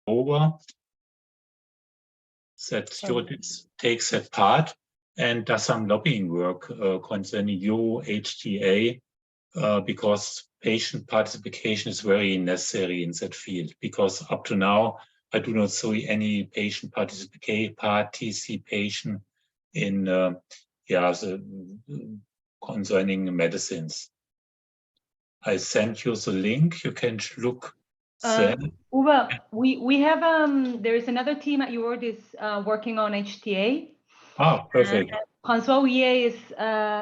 over that Judith takes that part and does some lobbying work concerning Euro HTA, because patient participation is very necessary in that field, because up to now, I do not see any patient participation in concerning medicines. I sent you the link. You can look. Uwe, we have there is another team at Eurodis working on HTA. Ah, perfect. François Houillet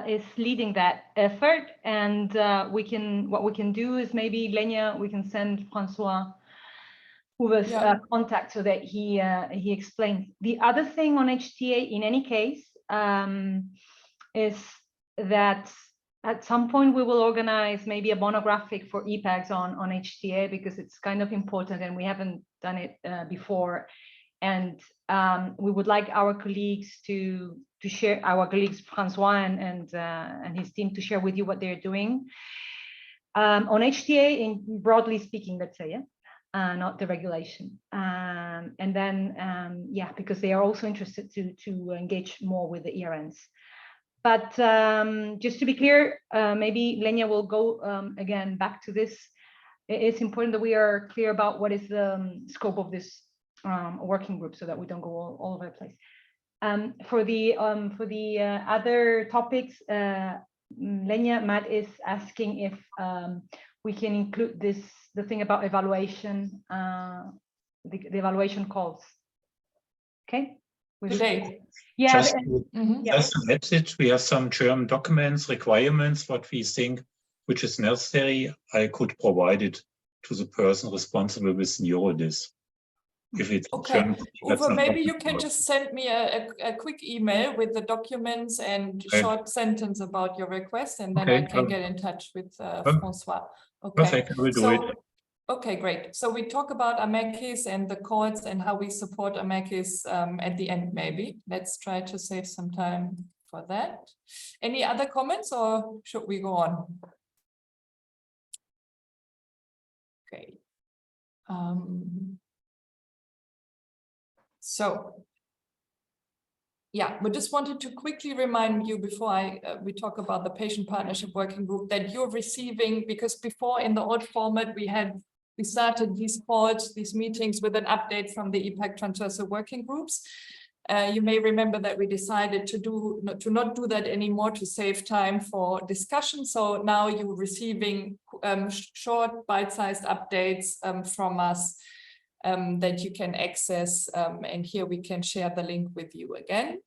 is leading that effort, and what we can do is maybe Lenya, we can send François Houillet's contact so that he explains. The other thing on HTA, in any case, is that at some point we will organize maybe a monographic for ePAGs on HTA, because it's kind of important and we haven't done it before. And we would like our colleagues to share, our colleagues François and his team, to share with you what they're doing on HTA, in broadly speaking, let's say, not the regulation. And then, because they are also interested to engage more with the ERNs. But just to be clear, maybe Lenya will go again back to this. It's important that we are clear about what is the scope of this working group, so that we don't go all over the place. For the other topics, Lenya, Matt is asking if we can include the thing about evaluation, the evaluation calls. Okay. Today. Yeah. Just a message. We have some German documents, requirements, what we think which is necessary. I could provide it to the person responsible with Eurodis. If it's okay. Uwe, maybe you can just send me a quick email with the documents and short sentence about your request, and then I can get in touch with François. Okay. Perfect. I will do it. Okay, great. So we talk about AMECIS and the courts and how we support AMECIS at the end, maybe. Let's try to save some time for that. Any other comments, or should we go on? Okay. So, yeah, we just wanted to quickly remind you before we talk about the patient partnership working group that you're receiving, because before in the old format we started these calls, these meetings with an update from the ePAG transversal working groups. You may remember that we decided to not do that anymore, to save time for discussion. So now you're receiving short bite-sized updates from us that you can access, and here we can share the link with you again.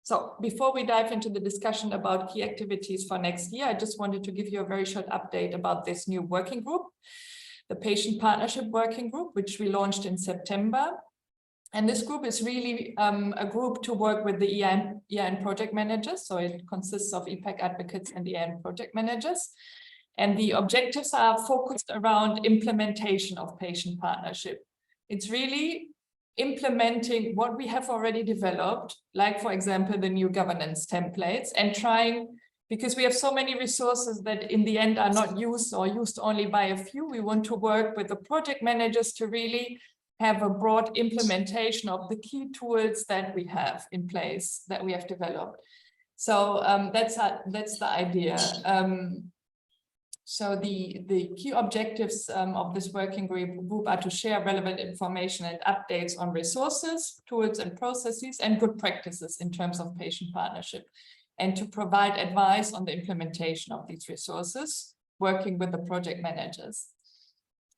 So before we dive into the discussion about key activities for next year, I just wanted to give you a very short update about this new working group, the Patient Partnership Working Group, which we launched in September. And this group is really a group to work with the ERN project managers. So it consists of ePAG advocates and ERN project managers. And the objectives are focused around implementation of patient partnership. It's really implementing what we have already developed, like, for example, the new governance templates, and trying, because we have so many resources that in the end are not used or used only by a few, we want to work with the project managers to really have a broad implementation of the key tools that we have in place, that we have developed. So that's the idea. So the key objectives of this working group are to share relevant information and updates on resources, tools and processes, and good practices in terms of patient partnership, and to provide advice on the implementation of these resources, working with the project managers,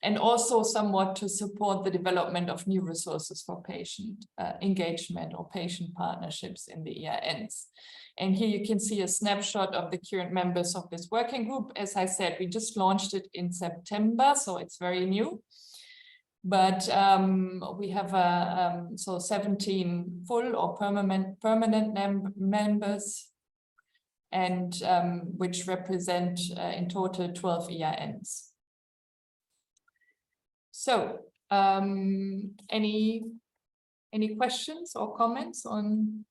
and also somewhat to support the development of new resources for patient engagement or patient partnerships in the ERNs. And here you can see a snapshot of the current members of this working group. As I said, we just launched it in September, so it's very new. But we have 17 full or permanent members, and which represent in total 12 ERNs. So any questions or comments on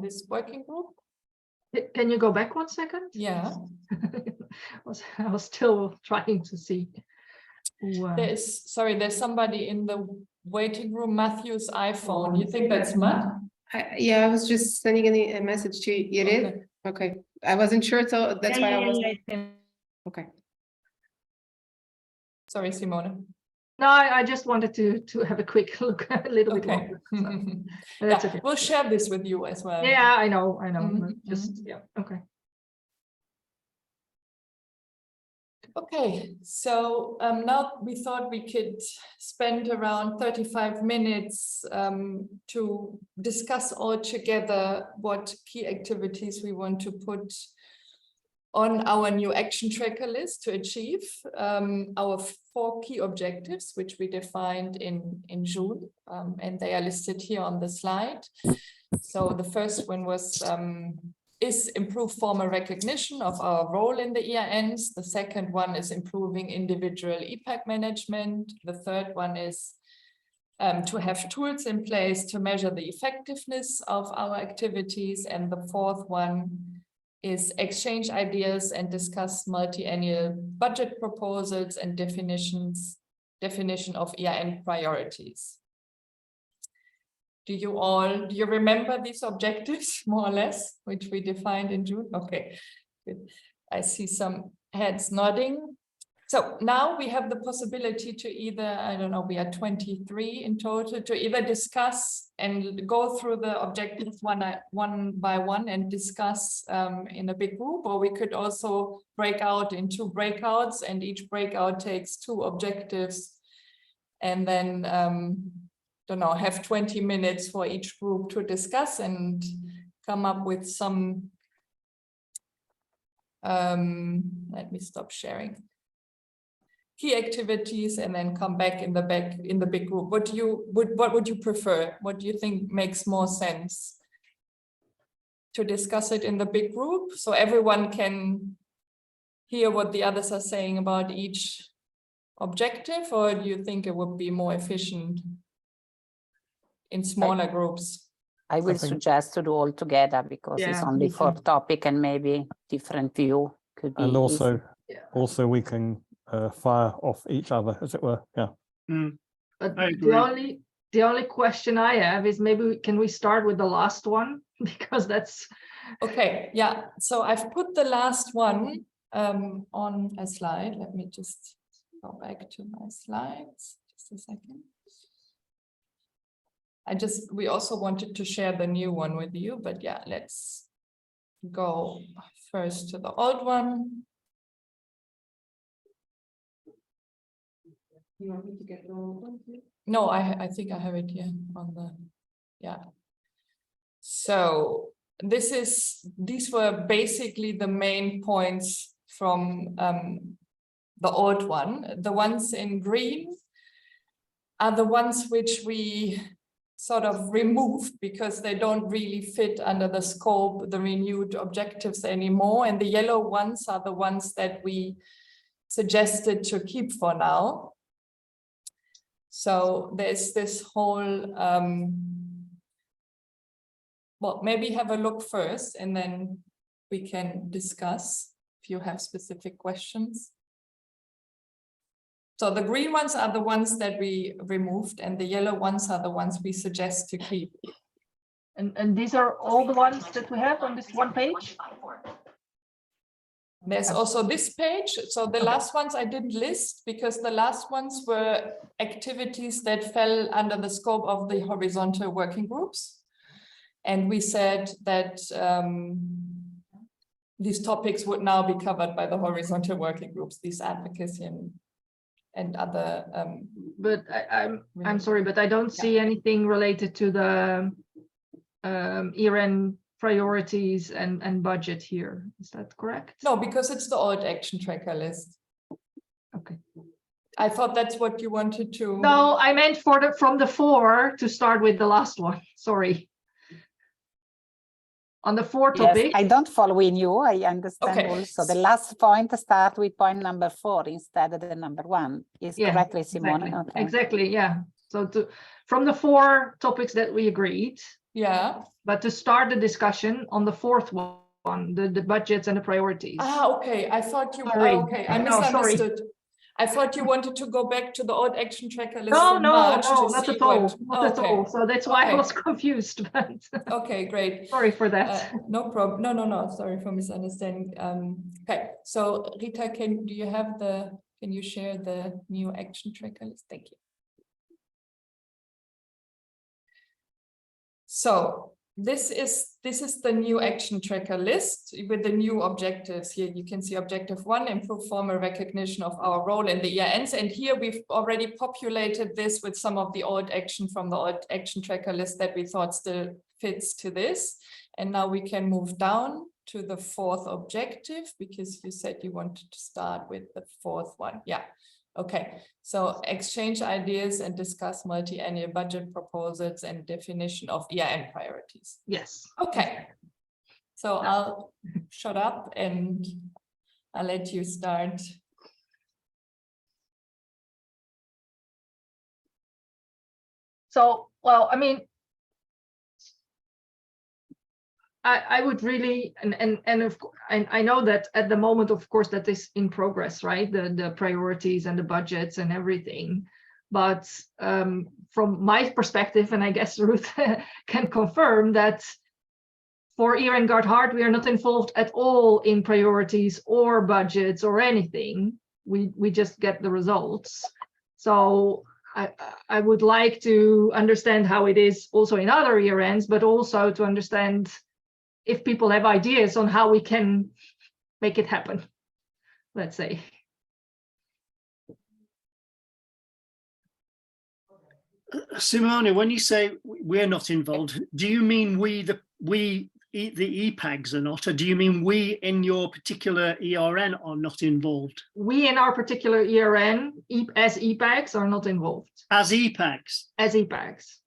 this working group? Can you go back 1 second? Yeah. I was still trying to see. There's somebody in the waiting room, Matthew's iPhone. You think that's Matt? Yeah, I was just sending a message to Irid. Okay. I wasn't sure, so that's why I was. Okay. Sorry, Simone. No, I just wanted to have a quick look, a little bit Okay. longer. So that's okay. We'll share this with you as well. Yeah, I know. Mhm, Just yeah, okay. Okay, so now we thought we could spend around 35 minutes to discuss all together what key activities we want to put on our new action tracker list to achieve our 4 key objectives, which we defined in June, and they are listed here on the slide. So the first one was is improve formal recognition of our role in the ERNs. The second one is improving individual ePAG management. The third one is to have tools in place to measure the effectiveness of our activities. And the fourth one is exchange ideas and discuss multi-annual budget proposals and definition of ERN priorities. Do you remember these objectives more or less, which we defined in June? Okay, good. I see some heads nodding. So now we have the possibility to either, I don't know, we are 23 in total, to either discuss and go through the objectives one by one and discuss in a big group, or we could also break out in 2 breakouts, and each breakout takes 2 objectives, and then don't know, have 20 minutes for each group to discuss and come up with some let me stop sharing key activities, and then come back in the big group. What would you prefer? What do you think makes more sense? To discuss it in the big group so everyone can hear what the others are saying about each objective, or do you think it would be more efficient in smaller groups? I will suggest to do all together, because it's only for topic and maybe different view could be. And also we can fire off each other, as it were. Yeah. But the only question I have is, maybe can we start with the last one, because that's okay. Yeah. So I've put the last one on a slide. Let me just go back to my slides. Just a second. We also wanted to share the new one with you, but yeah, let's go first to the old one. You want me to get the old one here? No, I think I have it here on the, yeah. So these were basically the main points from the old one. The ones in green are the ones which we sort of removed because they don't really fit under the scope, the renewed objectives anymore. And the yellow ones are the ones that we suggested to keep for now. So there's this whole, well, maybe have a look first and then we can discuss if you have specific questions. So the green ones are the ones that we removed, and the yellow ones are the ones we suggest to keep. and these are all the ones that we have on this one page? There's also this page. So the last ones I didn't list because the last ones were activities that fell under the scope of the horizontal working groups. And we said that these topics would now be covered by the horizontal working groups, these advocacy and other. But I'm sorry, but I don't see anything related to the ERN priorities and budget here. Is that correct? No, because it's the old action tracker list. Okay. I thought that's what you wanted to. No, I meant from the 4 to start with the last one. Sorry. On the 4 topic. Yes, I don't follow in you. I understand also. The last point start with point number 4 instead of the number 1. Is correctly, Simone? Exactly. Okay. Exactly, yeah. So from the 4 topics that we agreed. Yeah. But to start the discussion on the 4th one, the budgets and the priorities. Ah, okay. I thought you. Sorry. Okay, I misunderstood. I thought you wanted to go back to the old action tracker list No, from no, March no, to not see at all. what. Not at all. So that's why I Okay. was confused. But Okay, great. sorry for that. No problem. No. Sorry for misunderstanding. Okay. So Rita, can you share the new action tracker list? Thank you. So this is the new action tracker list with the new objectives. Here you can see objective 1, improve formal recognition of our role in the ERNs. And here we've already populated this with some of the old action from the old action tracker list that we thought still fits to this. And now we can move down to the 4th objective, because you said you wanted to start with the 4th one. Yeah. Okay, so exchange ideas and discuss multi-annual budget proposals and definition of ERN priorities. Yes. Okay, so I'll shut up and I'll let you start. So, well, I mean, I would really, and I know that at the moment, of course, that is in progress, right? The priorities and the budgets and everything. But from my perspective, and I guess Ruth can confirm that for ERN Gotthard, we are not involved at all in priorities or budgets or anything. We just get the results. So I would like to understand how it is also in other ERNs, but also to understand if people have ideas on how we can make it happen, let's say. Simone, when you say we're not involved, do you mean the ePAGs are not, or do you mean we in your particular ERN are not involved? We in our particular ERN as ePAGs are not involved. As ePAGs? As ePAGs.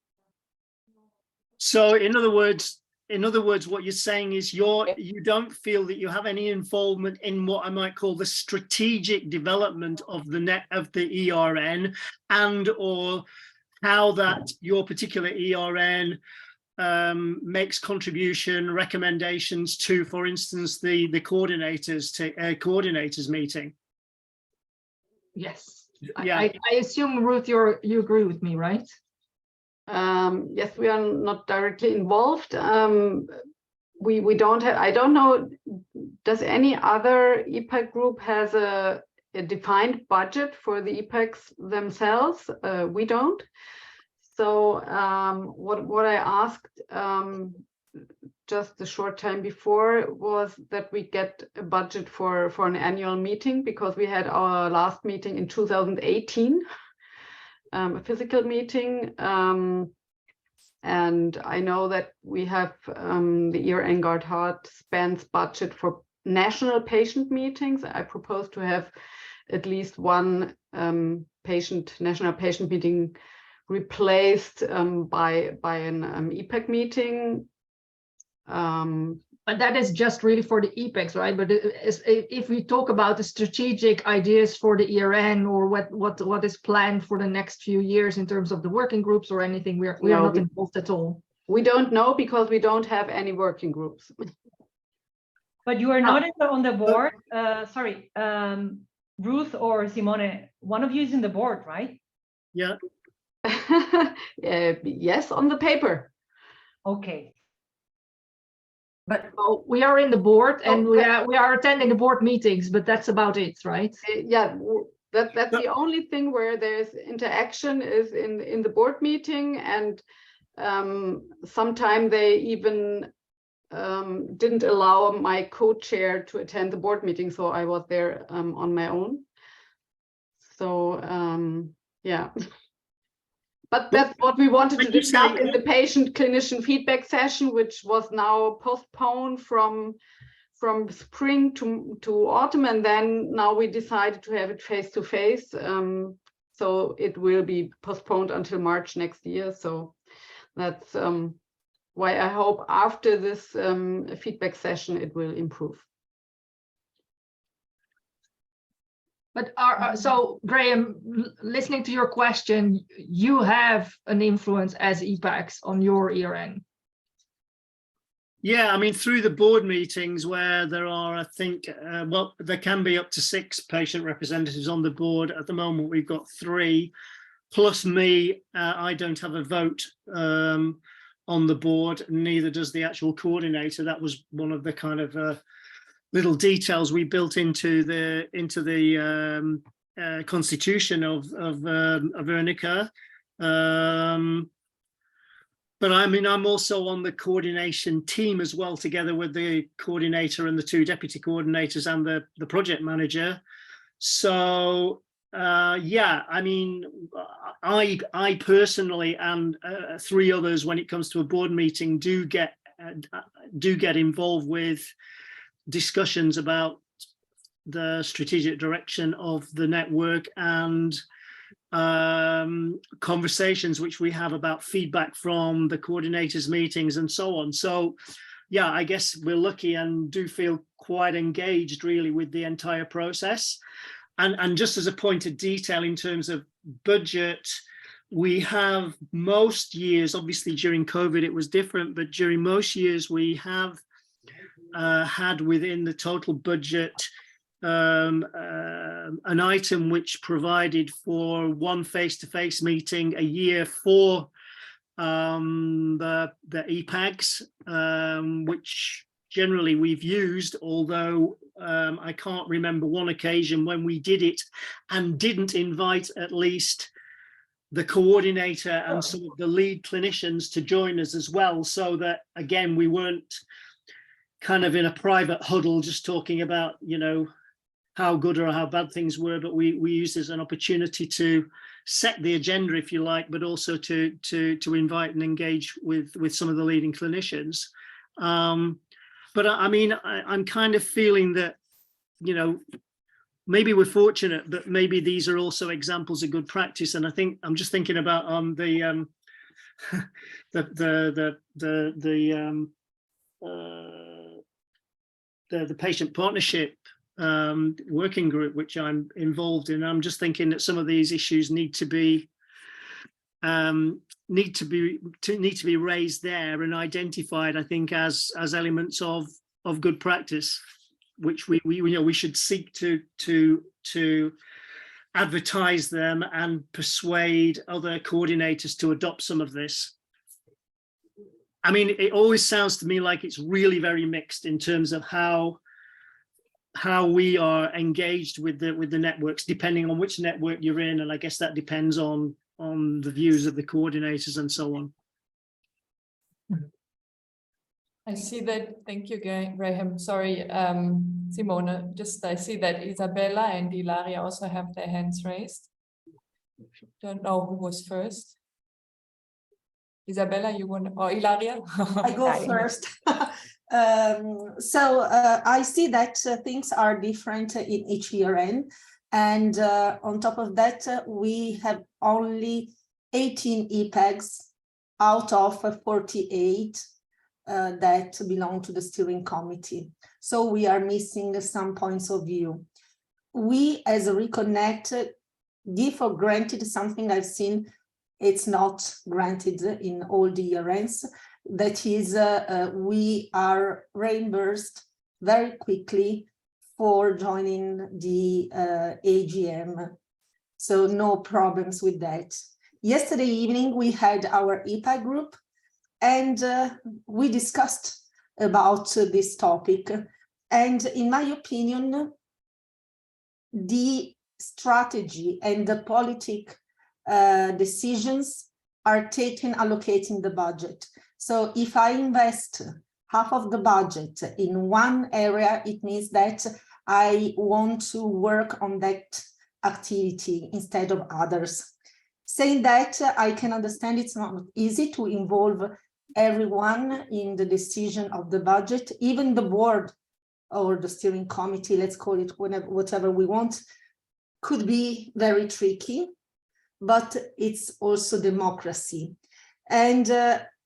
So in other words, what you're saying is you don't feel that you have any involvement in what I might call the strategic development of the ERN, and or how that your particular ERN makes contribution recommendations to, for instance, the coordinators meeting. Yes. Yeah. I assume, Ruth, you agree with me, right? Yes, we are not directly involved. We don't have, I don't know, does any other ePAG group has a defined budget for the ePAGs themselves? We don't. So what I asked just a short time before was that we get a budget for an annual meeting, because we had our last meeting in 2018. A physical meeting, and I know that we have the ERN Gotthard spends budget for national patient meetings. I propose to have at least one national patient meeting replaced by an ePAG meeting. But that is just really for the ePAGs, right? But if we talk about the strategic ideas for the ERN, or what is planned for the next few years in terms of the working groups or anything, we are not involved at all. We don't know, because we don't have any working groups. But you are not on the board. Sorry, Ruth or Simone, one of you is in the board, right? Yeah. Yes, on the paper. Okay. But we are in the board, and we are attending the board meetings, but that's about it, right? Yeah, that's the only thing where there's interaction is in the board meeting, and sometimes they even didn't allow my co-chair to attend the board meeting, so I was there on my own. So yeah. But that's what we wanted to discuss in the patient clinician feedback session, which was now postponed from spring to autumn, and then now we decided to have it face-to-face. So it will be postponed until March next year. So that's why I hope after this feedback session it will improve. But so Graham, listening to your question, you have an influence as ePAGs on your ERN. Yeah, I mean, through the board meetings where there are, I think, well, there can be up to 6 patient representatives on the board. At the moment, we've got 3, plus me. I don't have a vote on the board, neither does the actual coordinator. That was one of the kind of little details we built into the constitution of Wernicke. But I mean, I'm also on the coordination team as well, together with the coordinator and the 2 deputy coordinators and the project manager. So yeah, I mean, I personally and 3 others, when it comes to a board meeting, do get involved with discussions about the strategic direction of the network and conversations which we have about feedback from the coordinators meetings and so on. So yeah, I guess we're lucky and do feel quite engaged really with the entire process. And just as a point of detail in terms of budget, we have most years, obviously during COVID it was different, but during most years we have had within the total budget an item which provided for 1 face-to-face meeting a year for the ePAGs, which generally we've used, although I can't remember one occasion when we did it and didn't invite at least the coordinator and some of the lead clinicians to join us as well, so that again we weren't kind of in a private huddle just talking about, you know, how good or how bad things were, but we used it as an opportunity to set the agenda, if you like, but also to invite and engage with some of the leading clinicians. But I mean, I'm kind of feeling that, you know, maybe we're fortunate, but maybe these are also examples of good practice. And I think I'm just thinking about the patient partnership working group, which I'm involved in. I'm just thinking that some of these issues need to be raised there and identified, I think, as elements of good practice, which we should seek to advertise them and persuade other coordinators to adopt some of this. I mean, it always sounds to me like it's really very mixed in terms of how we are engaged with the networks, depending on which network you're in, and I guess that depends on the views of the coordinators and so on. I see that. Thank you, Graham. Sorry, Simone. Just I see that Isabella and Ilaria also have their hands raised. Don't know who was first. Isabella, you want, or Ilaria? I go first. So I see that things are different in each ERN, and on top of that, we have only 18 ePAGs out of 48 that belong to the steering committee. So we are missing some points of view. We, as a Reconnect, give for granted something I've seen it's not granted in all the ERNs. That is, we are reimbursed very quickly for joining the AGM. So no problems with that. Yesterday evening, we had our ePAG group, and we discussed about this topic. And in my opinion, the strategy and the politic decisions are taken allocating the budget. So if I invest half of the budget in one area, it means that I want to work on that activity instead of others. Saying that, I can understand it's not easy to involve everyone in the decision of the budget. Even the board or the steering committee, let's call it whatever we want, could be very tricky, but it's also democracy. And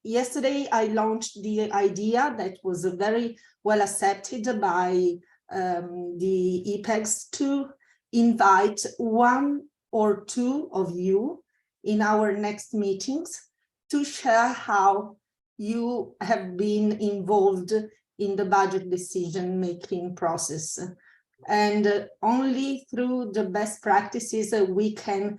yesterday I launched the idea that was very well accepted by the ePAGs to invite 1 or 2 of you in our next meetings to share how you have been involved in the budget decision-making process. And only through the best practices we can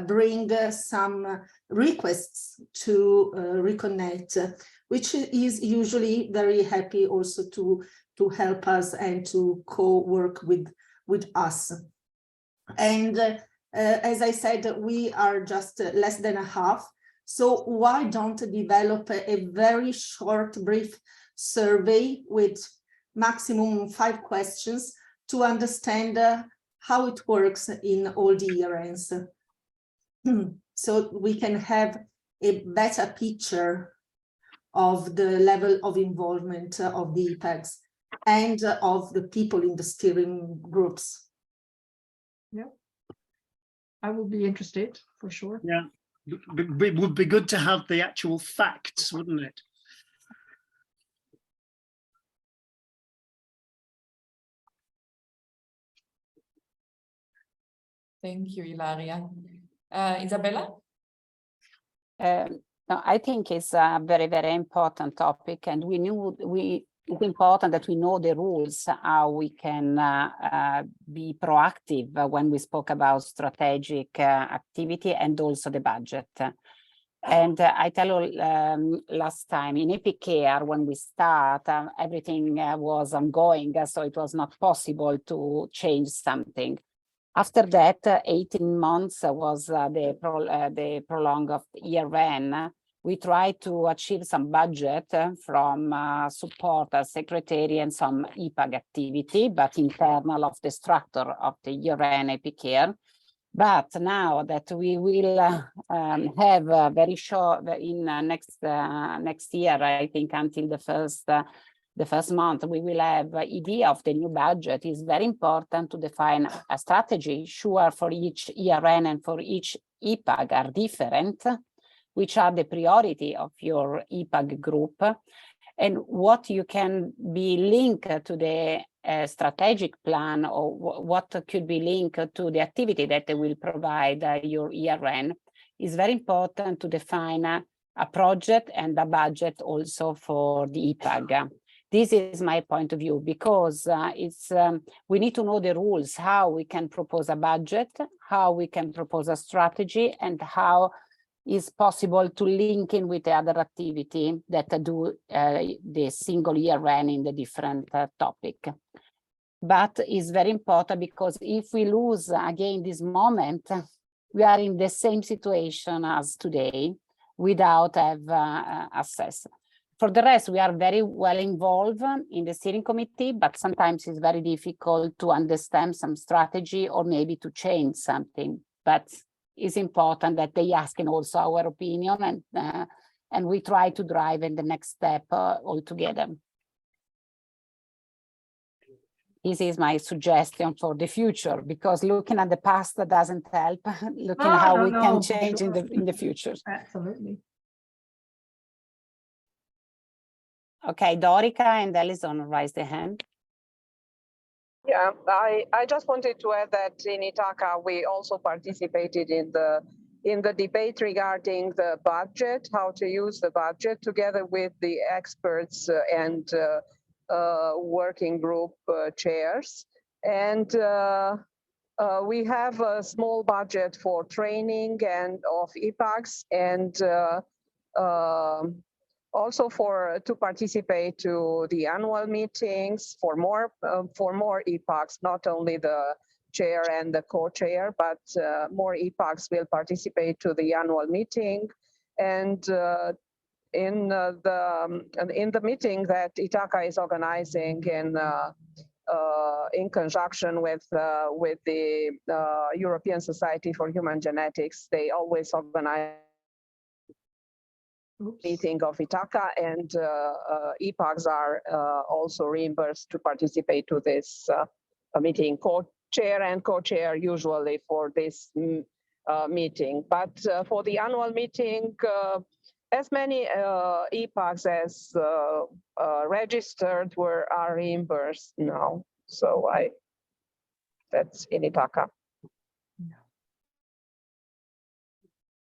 bring some requests to Reconnect, which is usually very happy also to help us and to co-work with us. And as I said, we are just less than a half. So why don't develop a very short, brief survey with maximum 5 questions to understand how it works in all the year ends. So we can have a better picture of the level of involvement of the ePAGs and of the people in the steering groups. Yeah, I will be interested for sure. Yeah, it would be good to have the actual facts, wouldn't it? Thank you, Ilaria. Isabella? No, I think it's a very, very important topic, and it's important that we know the rules, how we can be proactive when we spoke about strategic activity and also the budget. And I tell you, last time in ePAG, when we start, everything was ongoing, so it was not possible to change something. After that, 18 months was the prolong of the year end. We tried to achieve some budget from support secretary and some ePAG activity, but internal of the structure of the year end ePAG. But now that we will have very short in next year, I think until the first month, we will have an idea of the new budget. It's very important to define a strategy. Sure, for each ERN and for each ePAG are different, which are the priority of your ePAG group, and what you can be linked to the strategic plan, or what could be linked to the activity that they will provide your ERN. Is very important to define a project and a budget also for the ePAG. This is my point of view, because we need to know the rules, how we can propose a budget, how we can propose a strategy, and how is possible to link in with the other activity that do the single year run in the different topic. But it's very important, because if we lose again this moment, we are in the same situation as today without have access. For the rest, we are very well involved in the steering committee, but sometimes it's very difficult to understand some strategy or maybe to change something. But it's important that they ask also our opinion, and we try to drive in the next step all together. This is my suggestion for the future, because looking at the past doesn't help. Looking at how we can change in the future. Absolutely. Okay, Dorica and Alison raised their hand. Yeah, I just wanted to add that in Ithaca we also participated in the debate regarding the budget, how to use the budget, together with the experts and working group chairs. And we have a small budget for training and of ePAGs, and also to participate to the annual meetings for more ePAGs, not only the chair and the co-chair, but more ePAGs will participate to the annual meeting. And in the meeting that Ithaca is organizing in conjunction with the European Society for Human Genetics, they always organize meeting of Ithaca, and ePAGs are also reimbursed to participate to this meeting. Co-chair and co-chair usually for this meeting, but for the annual meeting, as many ePAGs as registered are reimbursed now. So that's in Ithaca.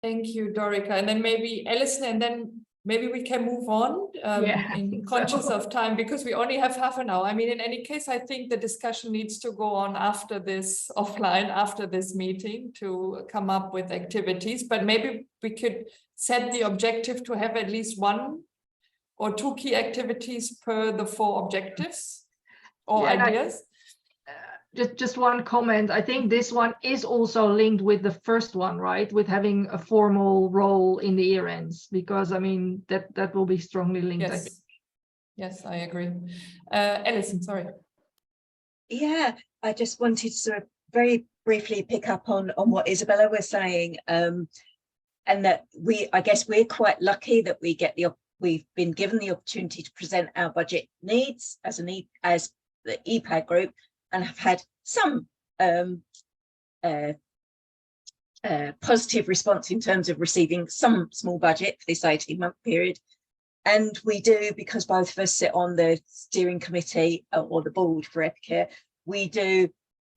Thank you, Dorica. And then maybe Alison, and then maybe we can move on conscious of time, because we only have half an hour. I mean, in any case, I think the discussion needs to go on after this offline, after this meeting, to come up with activities. But maybe we could set the objective to have at least 1 or 2 key activities per the 4 objectives or ideas. Just one comment. I think this one is also linked with the first one, right? With having a formal role in the year ends, because I mean that will be strongly linked. Yes, I think. Yes, I agree. Alison, sorry. Yeah, I just wanted to sort of very briefly pick up on what Isabella was saying, and that I guess we're quite lucky that we've been given the opportunity to present our budget needs as the ePAG group, and have had some positive response in terms of receiving some small budget for this 18-month period. And we do, because both of us sit on the steering committee or the board for Epicare, we do,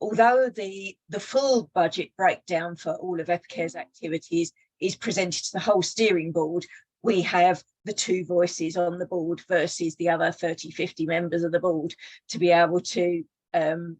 although the full budget breakdown for all of Epicare's activities is presented to the whole steering board, we have the 2 voices on the board versus the other 30, 50 members of the board to be able to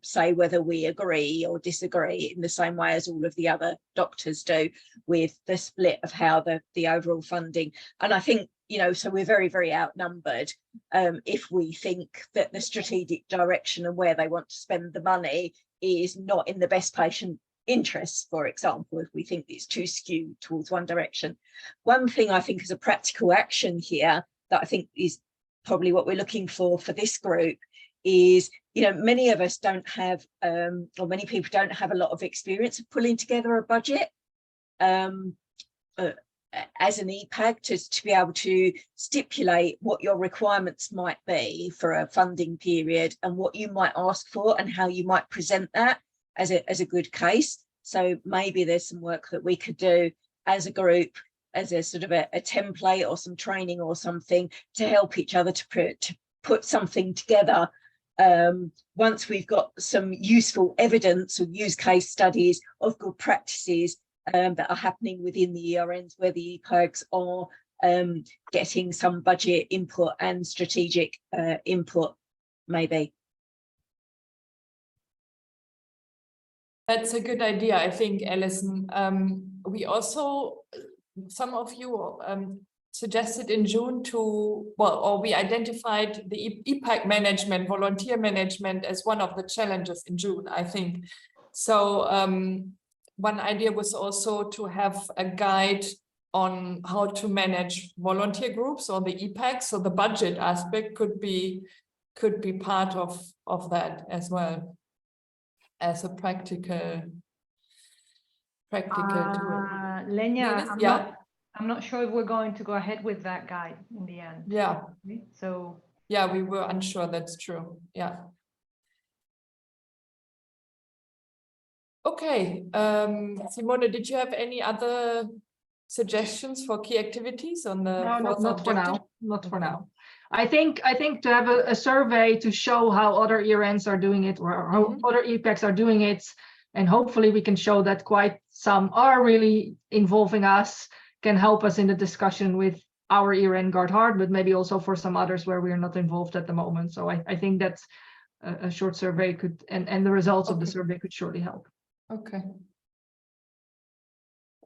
say whether we agree or disagree in the same way as all of the other doctors do with the split of how the overall funding. And I think, you know, so we're very, very outnumbered if we think that the strategic direction and where they want to spend the money is not in the best patient interests, for example, if we think it's too skewed towards one direction. One thing I think is a practical action here that I think is probably what we're looking for this group is, you know, many of us don't have, or many people don't have a lot of experience of pulling together a budget as an ePAG, to be able to stipulate what your requirements might be for a funding period and what you might ask for and how you might present that as a good case. So maybe there's some work that we could do as a group, as a sort of a template or some training or something to help each other to put something together. Once we've got some useful evidence or use case studies of good practices that are happening within the ERNs where the ePAGs are getting some budget input and strategic input, maybe. That's a good idea, I think, Alison. We also, some of you suggested in June we identified the ePAG management, volunteer management, as one of the challenges in June, I think. So one idea was also to have a guide on how to manage volunteer groups or the ePAG. So the budget aspect could be part of that as well, as a practical tool. Lenya, I'm not sure if we're going to go ahead with that guide in the end. Yeah. So yeah, we were unsure. That's true. Yeah. Okay. Simone, did you have any other suggestions for key activities on the not for now. Not for now. I think to have a survey to show how other ERNs are doing it, or how other ePAGs are doing it, and hopefully we can show that quite some are really involving us, can help us in the discussion with our ERN Gardhart, but maybe also for some others where we are not involved at the moment. So I think that's a short survey could, and the results of the survey could surely help. Okay.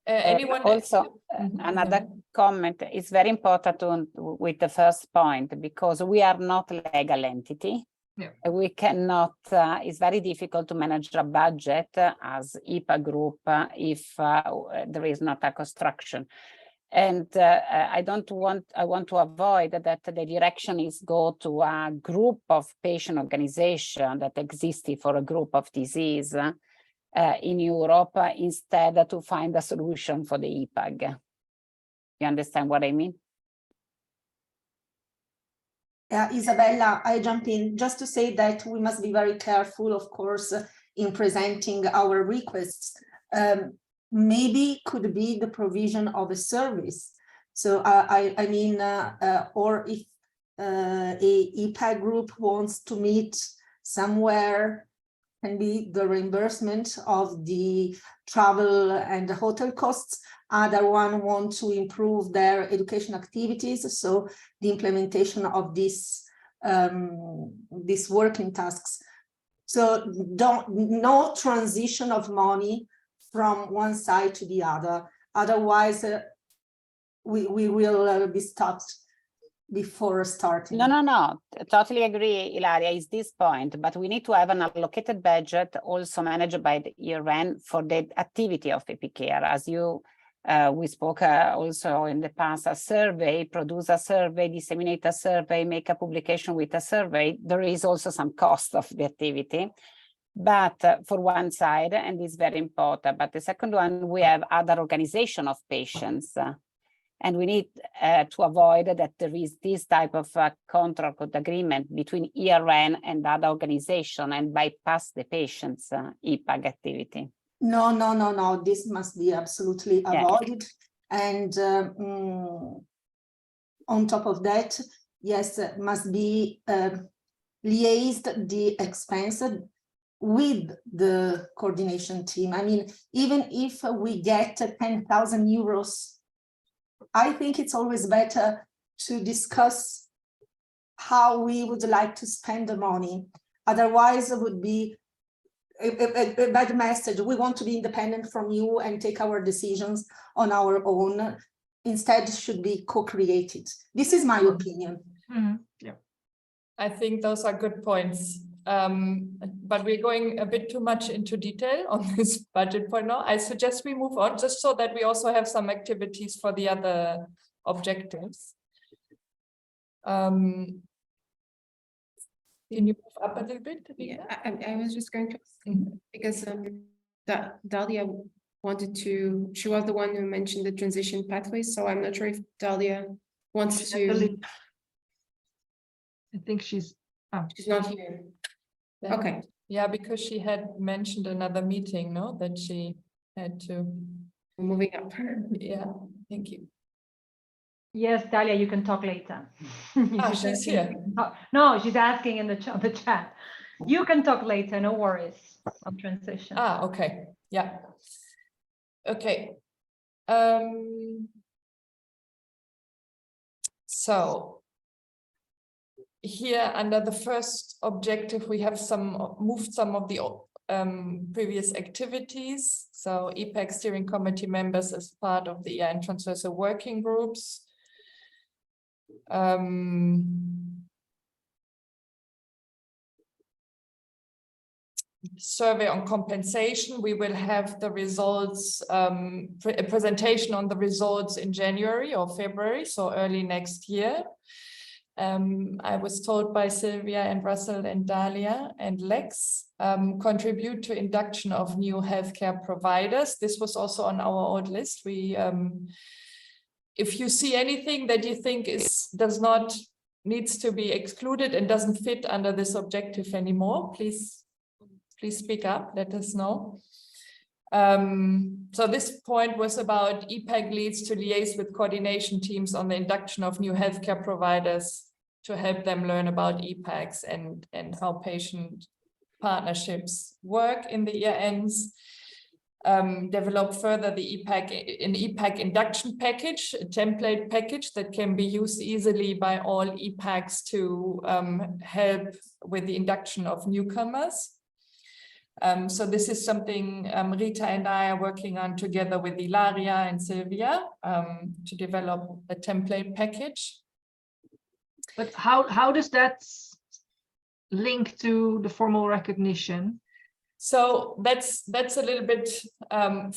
Anyone also another comment is very important with the first point, because we are not a legal entity. Yeah. We cannot, it's very difficult to manage a budget as ePAG group if there is not a construction. And I want to avoid that the direction is go to a group of patient organization that existed for a group of disease in Europe, instead to find a solution for the ePAG. You understand what I mean? Isabella, I jump in just to say that we must be very careful, of course, in presenting our requests. Maybe could be the provision of a service. So I mean, or if a ePAG group wants to meet somewhere, can be the reimbursement of the travel and the hotel costs. Other one want to improve their education activities. So the implementation of these working tasks. So no transition of money from one side to the other. Otherwise, we will be stopped before starting. No. Totally agree, Ilaria, is this point, but we need to have an allocated budget also managed by the ERN for the activity of ePCare. As we spoke also in the past, a survey, produce a survey, disseminate a survey, make a publication with a survey. There is also some cost of the activity, but for one side, and it's very important. But the second one, we have other organization of patients. And we need to avoid that there is this type of contract agreement between ERN and other organization and bypass the patient's ePAG activity. No. This must be absolutely avoided. And on top of that, yes, must be liaised the expense with the coordination team. I mean, even if we get 10,000 euros, I think it's always better to discuss how we would like to spend the money. Otherwise, it would be a bad message. We want to be independent from you and take our decisions on our own. Instead, it should be co-created. This is my opinion. Mm-hmm. Yeah, I think those are good points. But we're going a bit too much into detail on this budget point now. I suggest we move on, just so that we also have some activities for the other objectives. Can you move up a little bit? Yeah, I was just going to, because Dalia wanted to, she was the one who mentioned the transition pathways, so I'm not sure if Dalia wants to. I think she's not here. Yeah. Okay. Yeah, because she had mentioned another meeting, no, that she had to. Moving up. Yeah, thank you. Yes, Dalia, you can talk later. She's here. Oh, no, she's asking in the chat. You can talk later, no worries on transition. Okay, yeah. Okay. So here under the first objective, we have moved some of the previous activities. So ePAG steering committee members as part of the ERN transversal working groups. Survey on compensation. We will have the results, a presentation on the results in January or February, so early next year. I was told by Sylvia and Russell and Dalia and Lex, contribute to induction of new healthcare providers. This was also on our old list. We, if you see anything that you think needs to be excluded and doesn't fit under this objective anymore, please speak up, let us know. So this point was about ePAG leads to liaise with coordination teams on the induction of new healthcare providers to help them learn about ePAGs and how patient partnerships work in the ERNs. Develop further the ePAG induction package, a template package that can be used easily by all ePAGs to help with the induction of newcomers. So this is something Rita and I are working on together with Ilaria and Sylvia to develop a template package. But how does that link to the formal recognition? So that's a little bit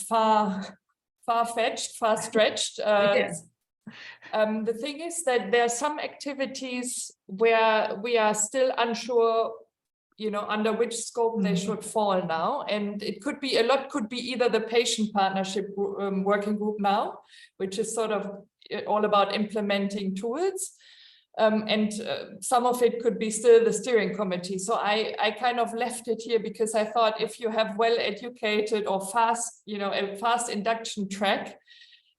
far-fetched, far-stretched. Yes. The thing is that there are some activities where we are still unsure, you know, under which scope they should fall now. And it could be, a lot could be either the patient partnership working group now, which is sort of all about implementing tools. And some of it could be still the steering committee. So I kind of left it here because I thought if you have well-educated or fast, you know, a fast induction track,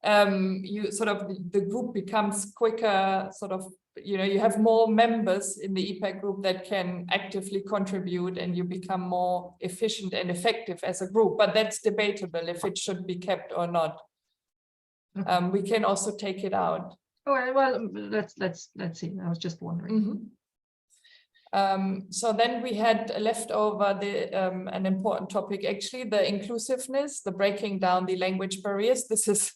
you sort of, the group becomes quicker, sort of, you know, you have more members in the ePAG group that can actively contribute and you become more efficient and effective as a group. But that's debatable if it should be kept or not. We can also take it out. Oh, well, let's see. I was just wondering. So then we had left over an important topic, actually, the inclusiveness, the breaking down the language barriers. This is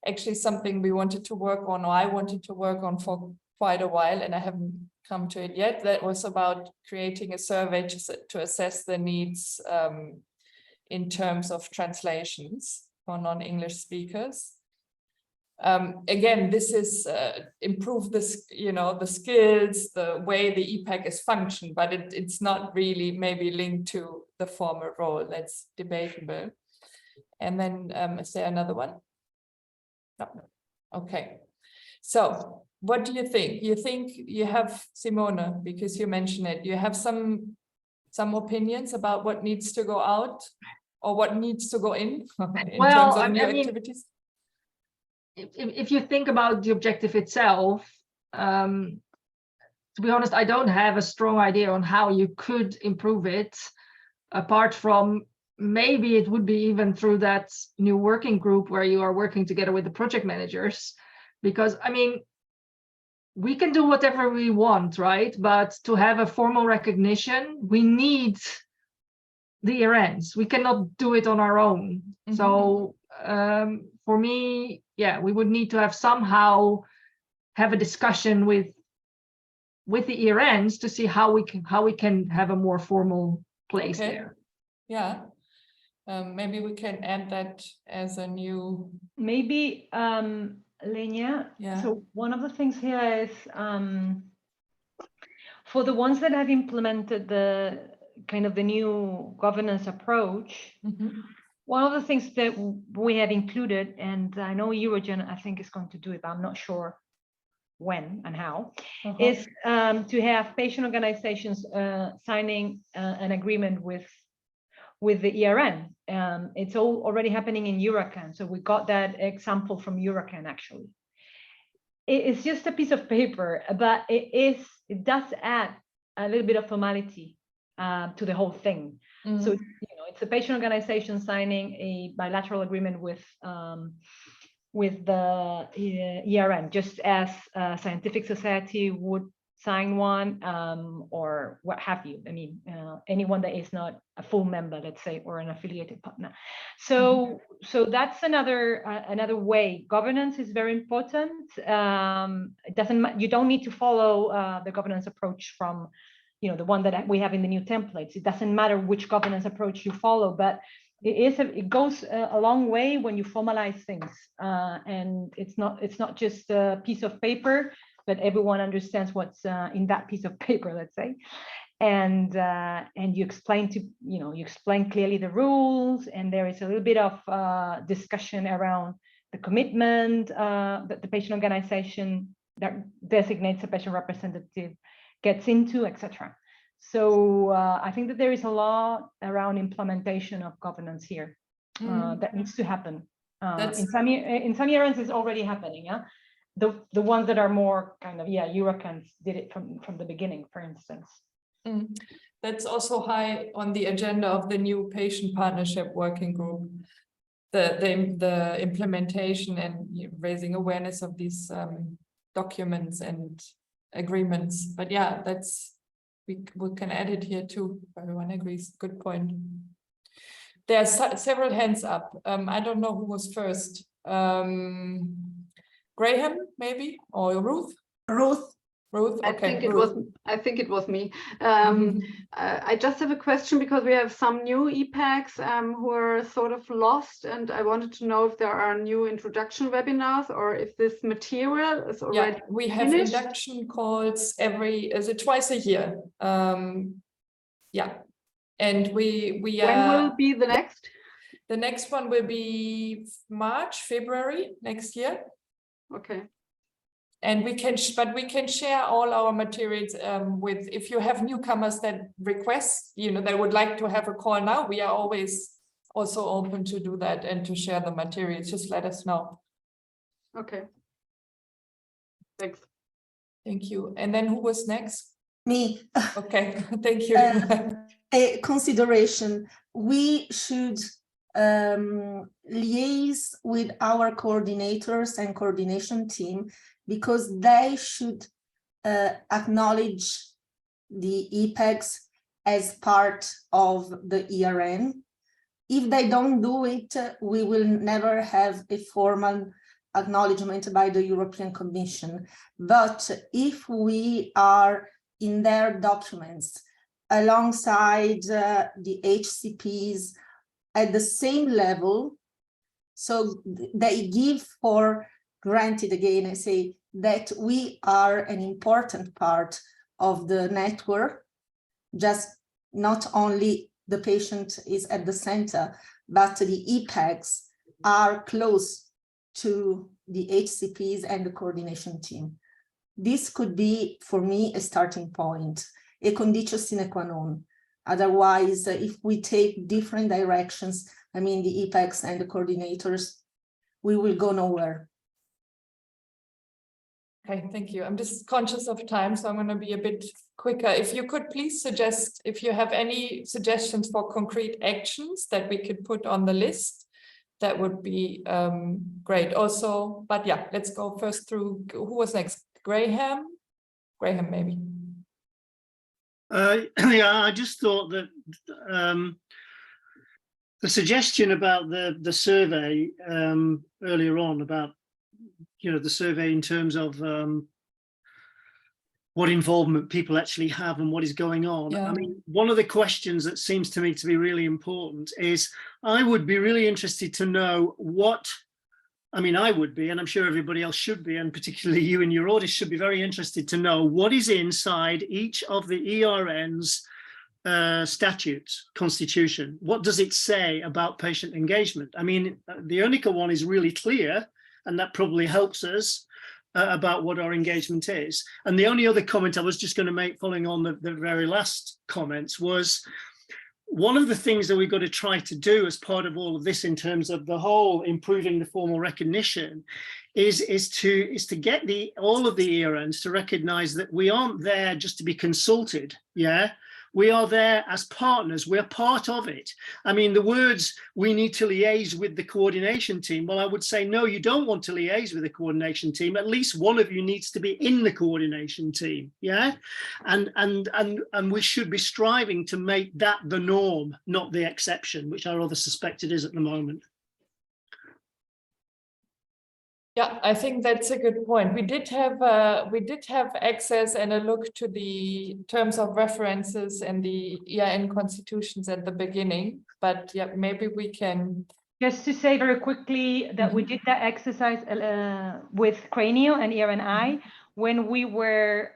actually something we wanted to work on, or I wanted to work on for quite a while, and I haven't come to it yet. That was about creating a survey to assess the needs in terms of translations for non-English speakers. Again, this is improve this, the skills, the way the ePAG is functioned, but it's not really maybe linked to the former role. That's debatable. And then is there another one? No. Okay. So what do you think? You think you have, Simone, because you mentioned it, you have some opinions about what needs to go out or what needs to go in terms of new activities? If you think about the objective itself, to be honest, I don't have a strong idea on how you could improve it, apart from maybe it would be even through that new working group where you are working together with the project managers. Because, I mean, we can do whatever we want, right? But to have a formal recognition, we need the ERNs. We cannot do it on our own. So for me, yeah, we would need to have somehow have a discussion with the ERNs to see how we can have a more formal place there. Yeah, maybe we can add that as a new. Maybe Lenya. Yeah. So one of the things here is for the ones that have implemented the kind of the new governance approach. One of the things that we have included, and I know Eurogen, I think, is going to do it, but I'm not sure when and how, is to have patient organizations signing an agreement with the ERN. It's already happening in Eurocan. So we got that example from Eurocan, actually. It's just a piece of paper, but it does add a little bit of formality to the whole thing. So it's a patient organization signing a bilateral agreement with the ERN, just as a scientific society would sign one, or what have you. I mean, anyone that is not a full member, let's say, or an affiliated partner. So that's another way. Governance is very important. It doesn't. You don't need to follow the governance approach from, the one that we have in the new templates. It doesn't matter which governance approach you follow, but it goes a long way when you formalize things, and it's not just a piece of paper, but everyone understands what's in that piece of paper, let's say, and you explain clearly the rules, and there is a little bit of discussion around the commitment that the patient organization that designates a patient representative gets into, etc. So I think that there is a lot around implementation of governance here that needs to happen. In some areas, it's already happening. Yeah, the ones that are more kind of Eurocans did it from the beginning, for instance. That's also high on the agenda of the new patient partnership working group. The implementation and raising awareness of these documents and agreements. But yeah, we can add it here too, if everyone agrees. Good point. There are several hands up. I don't know who was first. Graham, maybe, or Ruth? Ruth. Ruth, okay. I think it was me. I just have a question because we have some new ePAGs who are sort of lost, and I wanted to know if there are new introduction webinars or if this material is already we have finished. induction calls twice a year. Yeah, and we when will be the next? The next one will be February next year. Okay. And we can share all our materials with, if you have newcomers that request, that would like to have a call now, we are always also open to do that and to share the materials. Just let us know. Okay. Thanks. Thank you. And then who was next? Me. Okay, thank you. A consideration: we should liaise with our coordinators and coordination team, because they should acknowledge the ePAGs as part of the ERN. If they don't do it, we will never have a formal acknowledgement by the European Commission. But if we are in their documents alongside the HCPs at the same level, so they give for granted, again, I say that we are an important part of the network, just not only the patient is at the center, but the ePAGs are close to the HCPs and the coordination team. This could be, for me, a starting point, a conditio sine qua non. Otherwise, if we take different directions, I mean, the ePAGs and the coordinators, we will go nowhere. Okay, thank you. I'm just conscious of time, so I'm going to be a bit quicker. If you could please suggest, if you have any suggestions for concrete actions that we could put on the list, that would be great. Also, but yeah, let's go first through, who was next? Graham? Graham, maybe. Yeah, I just thought that the suggestion about the survey earlier on about, you know, the survey in terms of what involvement people actually have and what is going on. Yeah. I mean, one of the questions that seems to me to be really important is, I would be really interested to know what, I mean, I would be, and I'm sure everybody else should be, and particularly you and your audience should be very interested to know what is inside each of the ERN's statutes, constitution. What does it say about patient engagement? I mean, the UNICA one is really clear, and that probably helps us about what our engagement is. And the only other comment I was just going to make, following on the very last comments, was one of the things that we've got to try to do as part of all of this in terms of the whole improving the formal recognition is to get all of the ERNs to recognize that we aren't there just to be consulted. Yeah. We are there as partners. We're part of it. I mean, the words, we need to liaise with the coordination team. Well, I would say, no, you don't want to liaise with the coordination team. At least one of you needs to be in the coordination team. Yeah. And we should be striving to make that the norm, not the exception, which I rather suspect it is at the moment. Yeah, I think that's a good point. We did have access and a look to the terms of references and the ERN constitutions at the beginning, but yeah, maybe we can. Just to say very quickly that we did that exercise with Cranial and ERNI when we were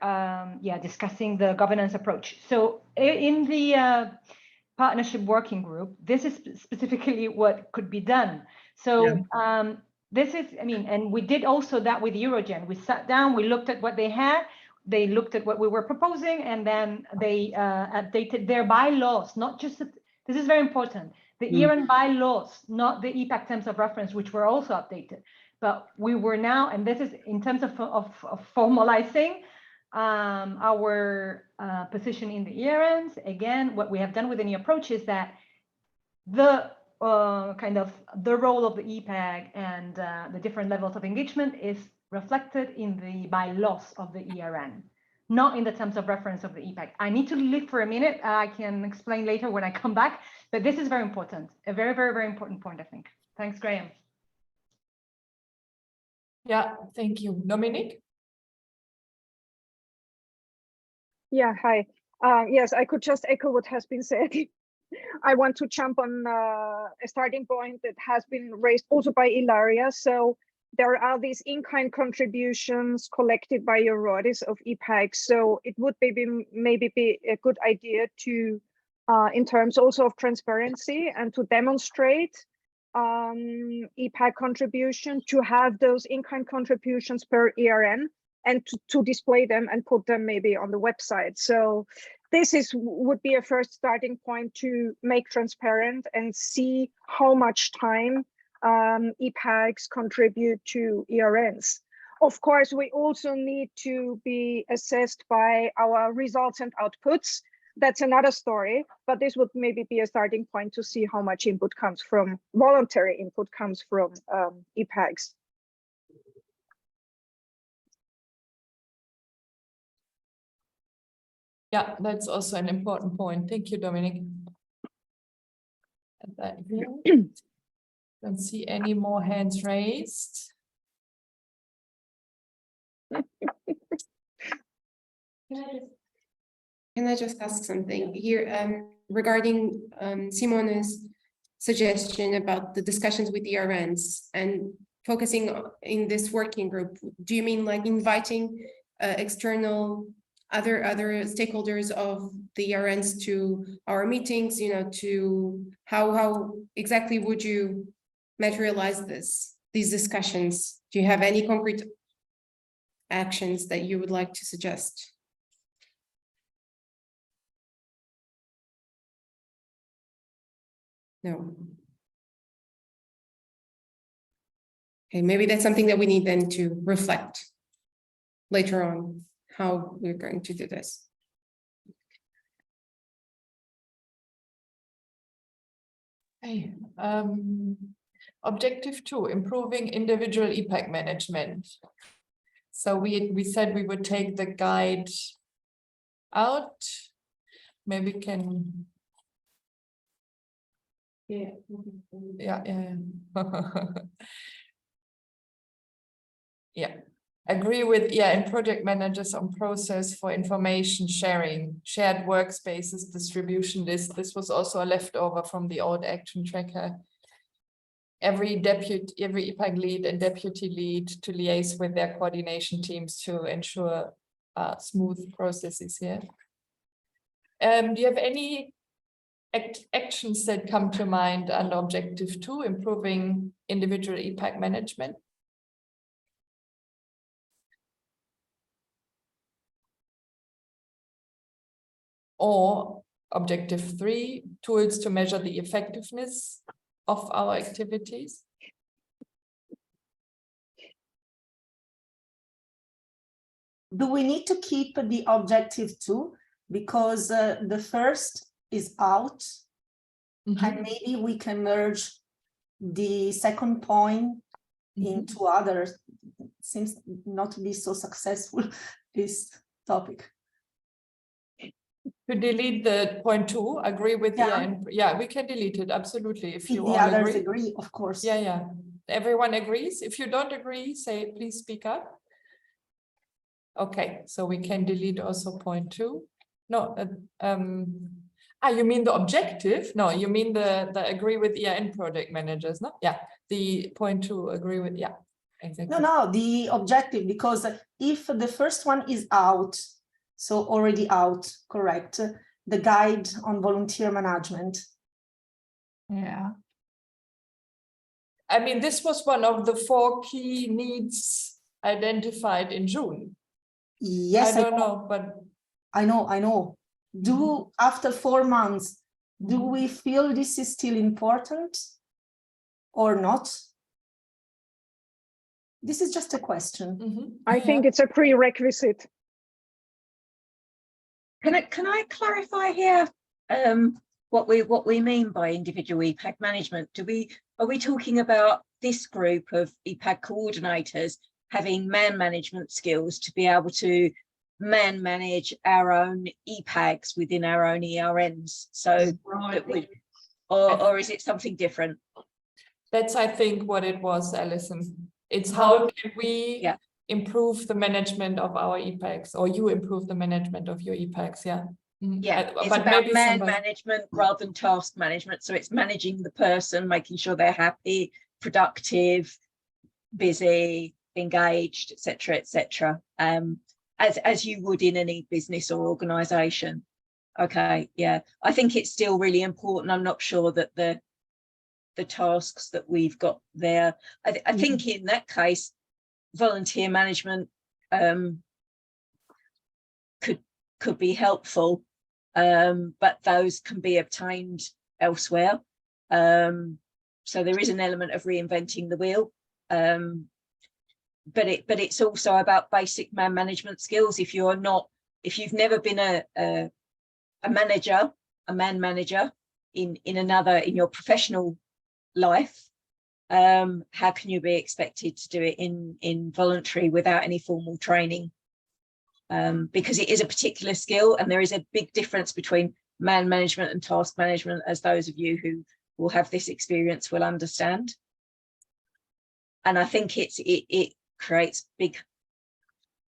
discussing the governance approach. So in the partnership working group, this is specifically what could be done. So this is, I mean, and we did also that with Eurogen. We sat down, we looked at what they had, they looked at what we were proposing, and then they updated their bylaws, not just, this is very important, the ERN bylaws, not the ePAG terms of reference, which were also updated. But we were now, and this is in terms of formalizing our position in the ERNs. Again, what we have done with the new approach is that the kind of the role of the ePAG and the different levels of engagement is reflected in the bylaws of the ERN, not in the terms of reference of the ePAG. I need to leave for a minute. I can explain later when I come back, but this is very important, a very, very, very important point, I think. Thanks, Graham. Yeah, thank you. Dominic? Yeah, hi. Yes, I could just echo what has been said. I want to jump on a starting point that has been raised also by Ilaria. So there are these in-kind contributions collected by Eurodis of ePAG. So it would maybe be a good idea to, in terms also of transparency and to demonstrate ePAG contribution, to have those in-kind contributions per ERN and to display them and put them maybe on the website. So this would be a first starting point to make transparent and see how much time ePAGs contribute to ERNs. Of course, we also need to be assessed by our results and outputs, that's another story, but this would maybe be a starting point to see how much input comes from voluntary input comes from ePAGs. Yeah, that's also an important point. Thank you, Dominic. Don't see any more hands raised. Can I just ask something here regarding Simone's suggestion about the discussions with ERNs and focusing in this working group? Do you mean like inviting external other stakeholders of the ERNs to our meetings? You know, to how exactly would you materialize these discussions? Do you have any concrete actions that you would like to suggest? No. Okay, maybe that's something that we need then to reflect later on, how we're going to do this. Okay. Objective 2, improving individual ePAG management. So we said we would take the guide out. Maybe can. Yeah. Yeah. Agree with, in project managers on process for information sharing, shared workspaces, distribution list. This was also a leftover from the old action tracker. Every ePAG lead and deputy lead to liaise with their coordination teams to ensure smooth processes here. Do you have any actions that come to mind under objective 2, improving individual ePAG management? Or objective 3, tools to measure the effectiveness of our activities? Do we need to keep the objective 2? Because the first is out, and maybe we can merge the second point into others. Seems not to be so successful, this topic. To delete the point 2, agree with we can delete it, absolutely. If you the all others agree, of course. Yeah. Everyone agrees. If you don't agree, say, please speak up. Okay, so we can delete also point 2. No, you mean the objective? No, you mean the agree with ERN project managers, no? Yeah, the point 2, agree with, exactly. No, the objective, because if the first one is out, so already out, correct, the guide on volunteer management. Yeah. I mean, this was one of the 4 key needs identified in June. Yes, I don't know, but I know. After 4 months, do we feel this is still important or not? This is just a question. I think it's a prerequisite. Can I clarify here what we mean by individual ePAG management? Are we talking about this group of ePAG coordinators having man management skills to be able to man manage our own ePAGs within our own ERNs? So that we, or is it something different? That's, I think, what it was, Alison. It's how can we improve the management of our ePAGs, or you improve the management of your ePAGs, It's but about maybe man management rather than task management. So it's managing the person, making sure they're happy, productive, busy, engaged, etc., as you would in any business or organization. Okay, I think it's still really important. I'm not sure that the tasks that we've got there, I think in that case volunteer management could be helpful, but those can be obtained elsewhere. So there is an element of reinventing the wheel, but it's also about basic man management skills. If you've never been a manager, a man manager in your professional life, how can you be expected to do it in voluntary without any formal training? Because it is a particular skill, and there is a big difference between man management and task management, as those of you who will have this experience will understand. And I think it creates big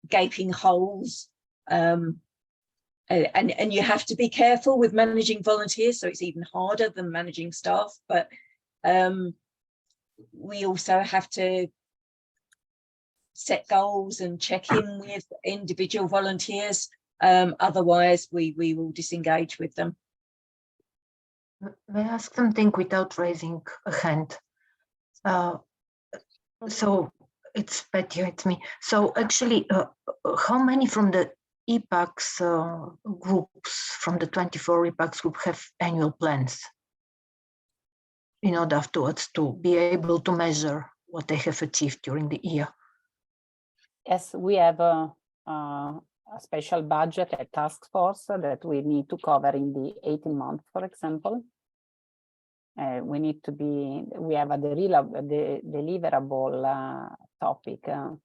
gaping holes, and you have to be careful with managing volunteers, so it's even harder than managing staff. But we also have to set goals and check in with individual volunteers. Otherwise, we will disengage with them. May I ask something without raising a hand? So it's Petya, it's me. So actually, how many from the ePAGs groups, from the 24 ePAGs group, have annual plans in order afterwards to be able to measure what they have achieved during the year? Yes, we have a special budget, a task force that we need to cover in the 18 months, for example. We have a deliverable topic. So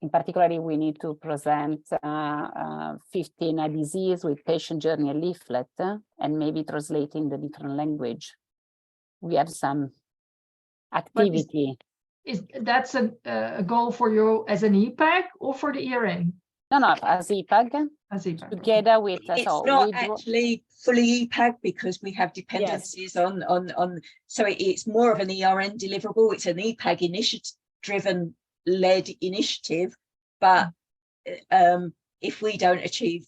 in particular, we need to present 15 disease with patient journey leaflet and maybe translating the different language. We have some activity. That's a goal for you as an ePAG or for the ERN? No, as ePAG. As ePAG. Together with it's not actually fully ePAG because we have dependencies on so it's more of an ERN deliverable. It's an ePAG initiative led initiative, but if we don't achieve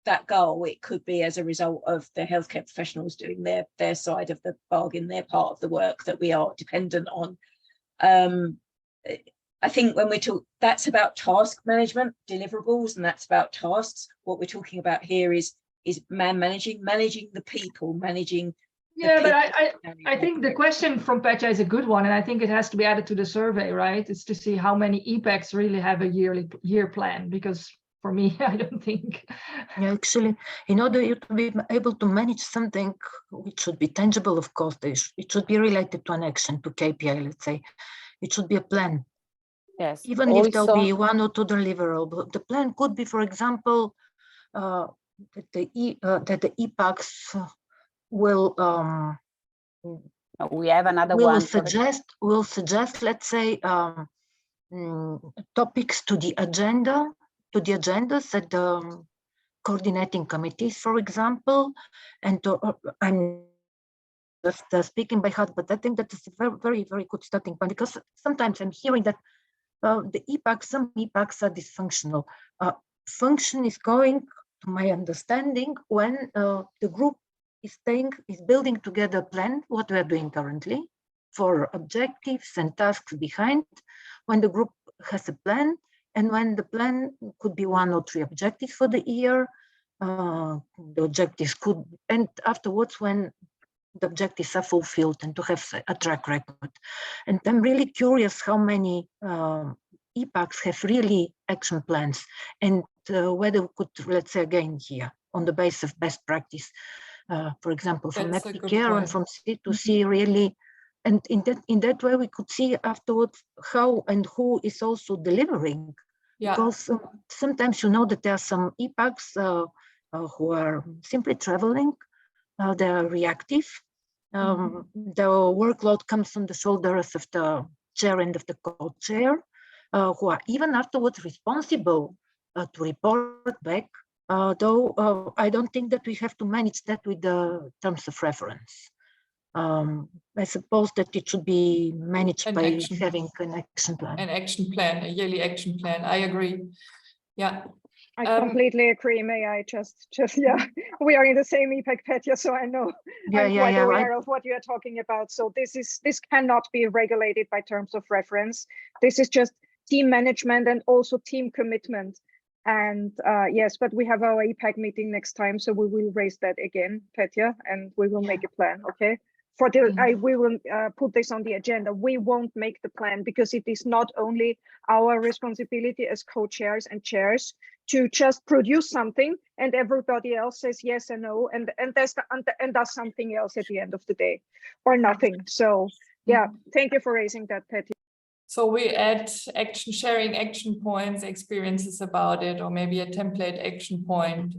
that goal, it could be as a result of the healthcare professionals doing their side of the bargain, their part of the work that we are dependent on. I think when we talk, that's about task management, deliverables, and that's about tasks. What we're talking about here is managing the people, managing. Yeah, but I think the question from Petya is a good one, and I think it has to be added to the survey, right? It's to see how many ePAGs really have a year plan, because for me, I don't think. Yeah, actually, in order to be able to manage something which should be tangible, of course, it should be related to an action, to KPI, let's say. It should be a plan. Yes. Even if there'll be one or two deliverables. The plan could be, for example, that the ePAGs will we have another will one. Suggest, let's say, topics to the agenda, to the agendas at the coordinating committees, for example, and I'm just speaking by heart, but I think that is a very, very, very good starting point, because sometimes I'm hearing that the ePAGs, some ePAGs are dysfunctional. Function is going, to my understanding, when the group is building together a plan, what we are doing currently, for objectives and tasks behind, when the group has a plan, and when the plan could be 1 or 3 objectives for the year, the objectives could, and afterwards when the objectives are fulfilled, and to have a track record. And I'm really curious how many ePAGs have really action plans, and whether we could, let's say again here, on the basis of best practice, for example, from Epicare and from C2C really, and in that way we could see afterwards how and who is also delivering. Yeah. Because sometimes you know that there are some ePAGs who are simply traveling, they are reactive. The workload comes on the shoulders of the chair and of the co-chair, who are even afterwards responsible to report back, though I don't think that we have to manage that with the terms of reference. I suppose that it should be managed by having an action plan. An action plan, a yearly action plan. I agree. Yeah. I completely agree. May I just yeah, we are in the same ePAG, Petya, so I know I'm quite aware of what you are talking about. So this cannot be regulated by terms of reference. This is just team management and also team commitment. And yes, but we have our ePAG meeting next time, so we will raise that again, Petya, and we will make a plan. Okay. for the we will put this on the agenda. We won't make the plan because it is not only our responsibility as co-chairs and chairs to just produce something and everybody else says yes and no and does something else at the end of the day or nothing. So yeah, thank you for raising that, Patty. So we add sharing action points, experiences about it, or maybe a template action point.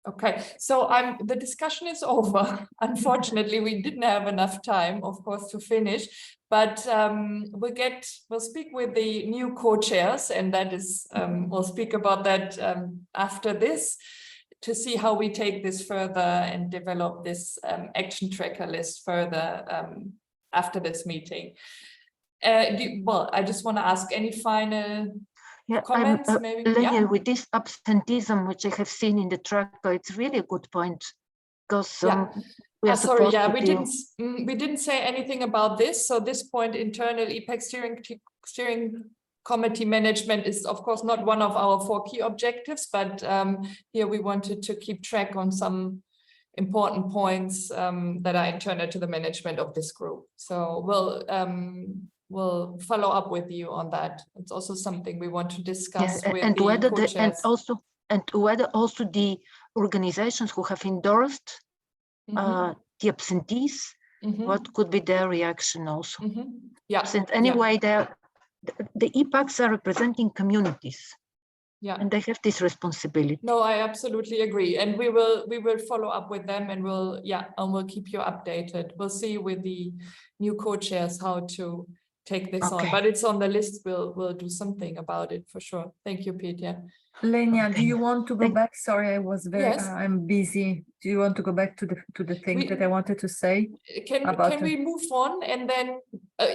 Okay, so the discussion is over. Unfortunately, we didn't have enough time, of course, to finish, but we'll speak with the new co-chairs, and that is, we'll speak about that after this, to see how we take this further and develop this action tracker list further after this meeting. Well, I just want to ask any final comments, maybe? Lenya, with this absenteeism, which I have seen in the tracker, it's really a good point because we are sorry, we didn't say anything about this. So this point, internal ePAG steering committee management is, of course, not one of our 4 key objectives, but here we wanted to keep track on some important points that are internal to the management of this group. So we'll follow up with you on that. It's also something we want to discuss with and the whether co-chairs. and whether also the organizations who have endorsed the absentees, what could be their reaction also? Yeah. Since anyway, the ePAGs are representing communities. Yeah, and they have this responsibility. No, I absolutely agree, and we will follow up with them, and we'll keep you updated. We'll see with the new co-chairs how to take this on, but it's on the list. We'll do something about it for sure. Thank you, Peter. Lenya, do you want to go back? Sorry, I was I'm busy. Do you want to go back to the thing that I wanted to say? Can we move on, and then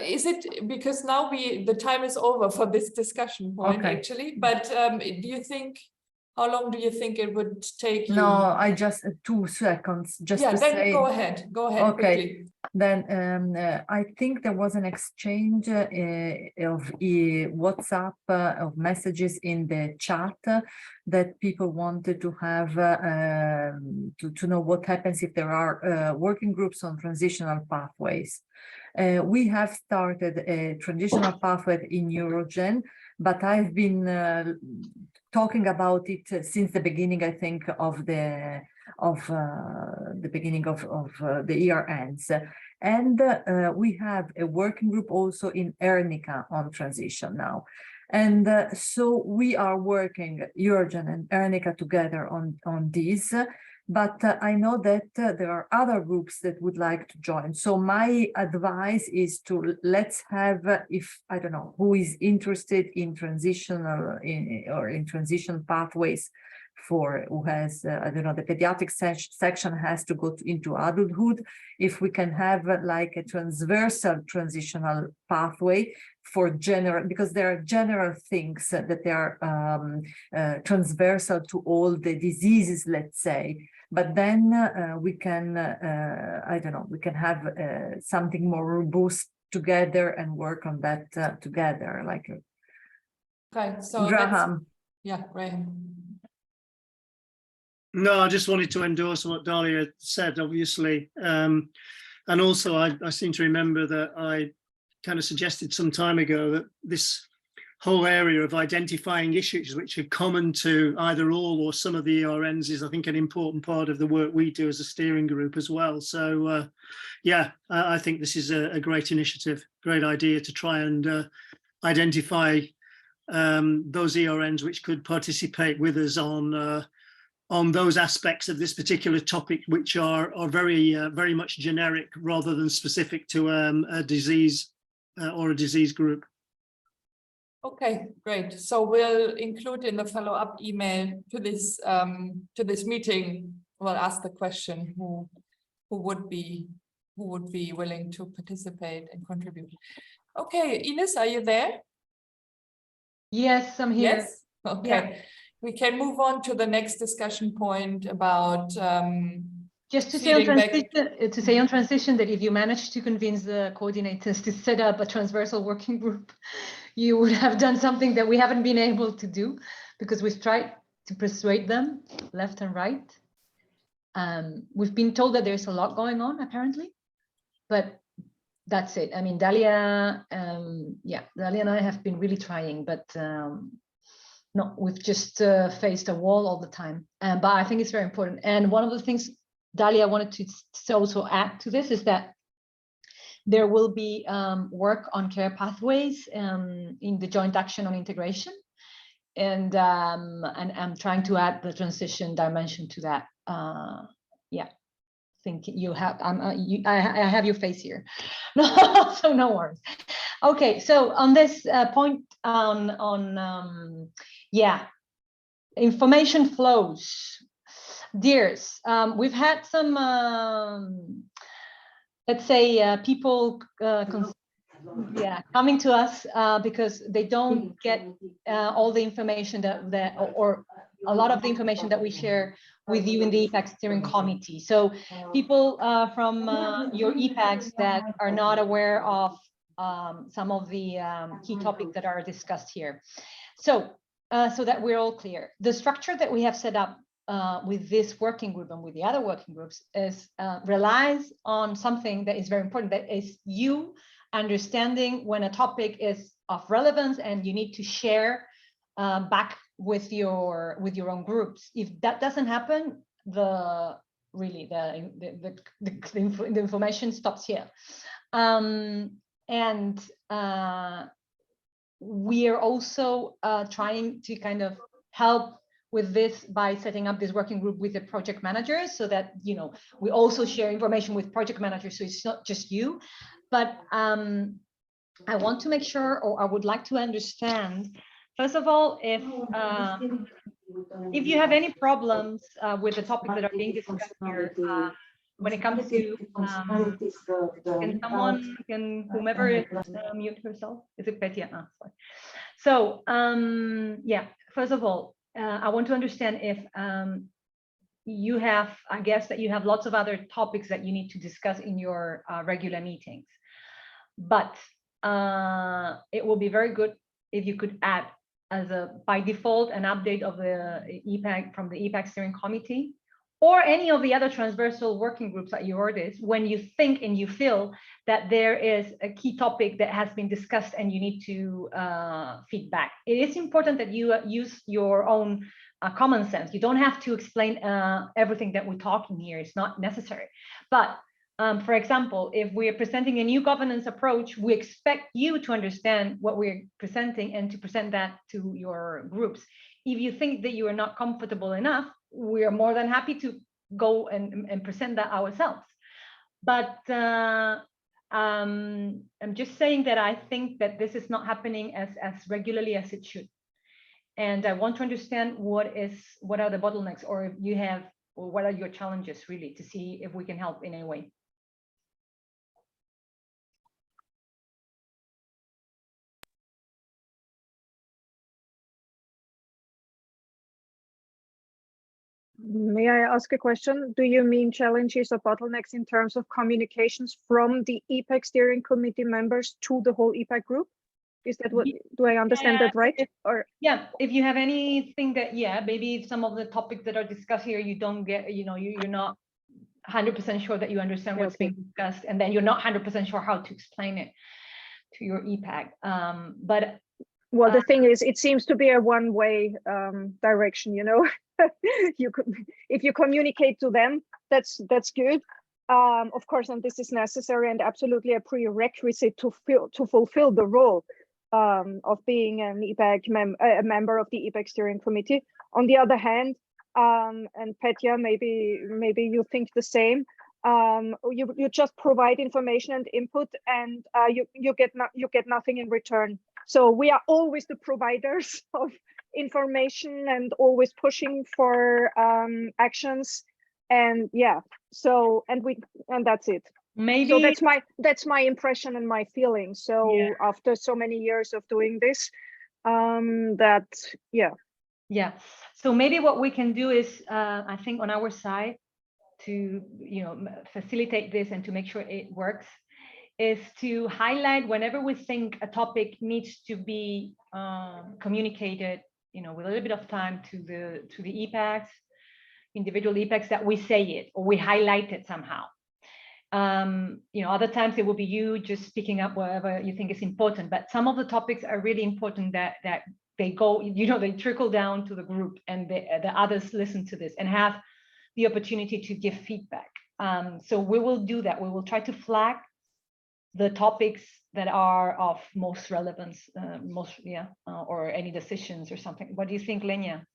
is it because now the time is over for this discussion point actually? But do you think? How long do you think it would take you? No, I just 2 seconds just to then say. Go ahead. Okay. Quickly. Then I think there was an exchange of WhatsApp of messages in the chat that people wanted to have to know what happens if there are working groups on transitional pathways. We have started a transitional pathway in Eurogen, but I've been talking about it since the beginning, I think, of the beginning of the year ends. And we have a working group also in Ernica on transition now. And so we are working, Eurogen and Ernica, together on this. But I know that there are other groups that would like to join. So my advice is to let's have, if I don't know who is interested in transitional in transition pathways, for who has I don't know, the pediatric section has to go into adulthood. If we can have like a transversal transitional pathway for general, because there are general things that they are transversal to all the diseases, let's say. But then we can, I don't know, we can have something more robust together and work on that together. Like so Graham. Graham. No, I just wanted to endorse what Dalia said, obviously. And also, I seem to remember that I kind of suggested some time ago that this whole area of identifying issues which are common to either all or some of the ERNs is, I think, an important part of the work we do as a steering group as well. So, I think this is a great initiative, great idea to try and identify those ERNs which could participate with us on those aspects of this particular topic, which are very much generic rather than specific to a disease or a disease group. Okay, great. So we'll include in the follow-up email to this meeting. We'll ask the question who would be willing to participate and contribute. Okay, Ines, are you there? Yes, I'm here. Yes. Okay. We can move on to the next discussion point about just to say on transition, that if you manage to convince the coordinators to set up a transversal working group, you would have done something that we haven't been able to do because we've tried to persuade them left and right. We've been told that there's a lot going on, apparently. but that's it. I mean, Dalia, yeah, Dalia and I have been really trying, but no, we've just faced a wall all the time. But I think it's very important. And one of the things, Dalia, wanted to also add to this is that there will be work on care pathways in the joint action on integration. And I'm trying to add the transition dimension to that. Yeah, I think you have, I have your face here. No, so no worries. Okay, so on this point yeah, information flows. Dears, we've had some, let's say, people coming to us because they don't get all the information that or a lot of the information that we share with you in the ePAG steering committee. So people from your ePAGs that are not aware of some of the key topics that are discussed here. So so that we're all clear, the structure that we have set up with this working group and with the other working groups is relies on something that is very important, that is you understanding when a topic is of relevance and you need to share back with your own groups. If that doesn't happen, the information stops here. We are also trying to kind of help with this by setting up this working group with the project managers, so that, you know, we also share information with project managers, so it's not just you. But I want to make sure, or I would like to understand, first of all, if you have any problems with the topics that are being discussed here, when it comes to, whomever is mute herself, is it Petia? Sorry. So yeah, first of all, I want to understand if you have, I guess that you have lots of other topics that you need to discuss in your regular meetings, but it will be very good if you could add as by default an update of the ePAG from the ePAG steering committee, or any of the other transversal working groups at your orders, when you think and you feel that there is a key topic that has been discussed and you need to feedback. It is important that you use your own common sense. You don't have to explain everything that we're talking here. It's not necessary. But for example, if we're presenting a new governance approach, we expect you to understand what we're presenting and to present that to your groups. If you think that you are not comfortable enough, we are more than happy to go and present that ourselves. But I'm just saying that I think that this is not happening as regularly as it should. And I want to understand what are the bottlenecks, or if you have, or what are your challenges, really, to see if we can help in any way. May I ask a question? Do you mean challenges or bottlenecks in terms of communications from the ePAG steering committee members to the whole ePAG group? Is that what, do I understand that right? Or yeah, if you have anything that, maybe some of the topics that are discussed here, you don't get, you're not 100% sure that you understand what's being discussed, and then you're not 100% sure how to explain it to your ePAG. But well, the thing is, it seems to be a one-way direction, you could, if you communicate to them, that's good, of course, and this is necessary and absolutely a prerequisite to fulfill the role of being an ePAG a member of the ePAG steering committee. On the other hand, and Petya, maybe you think the same, you just provide information and input, and you get nothing in return. So we are always the providers of information and always pushing for actions, and and that's it. Maybe so that's my impression and my feeling. So after so many years of doing this, so maybe what we can do is, I think on our side, to facilitate this and to make sure it works, is to highlight whenever we think a topic needs to be communicated, with a little bit of time to the ePAGs, individual ePAGs, that we say it or we highlight it somehow. You know, other times it will be you just picking up whatever you think is important, but some of the topics are really important that they go, you know, they trickle down to the group, and the others listen to this and have the opportunity to give feedback. So we will do that. We will try to flag the topics that are of most relevance, or any decisions or something. What do you think, Lenya?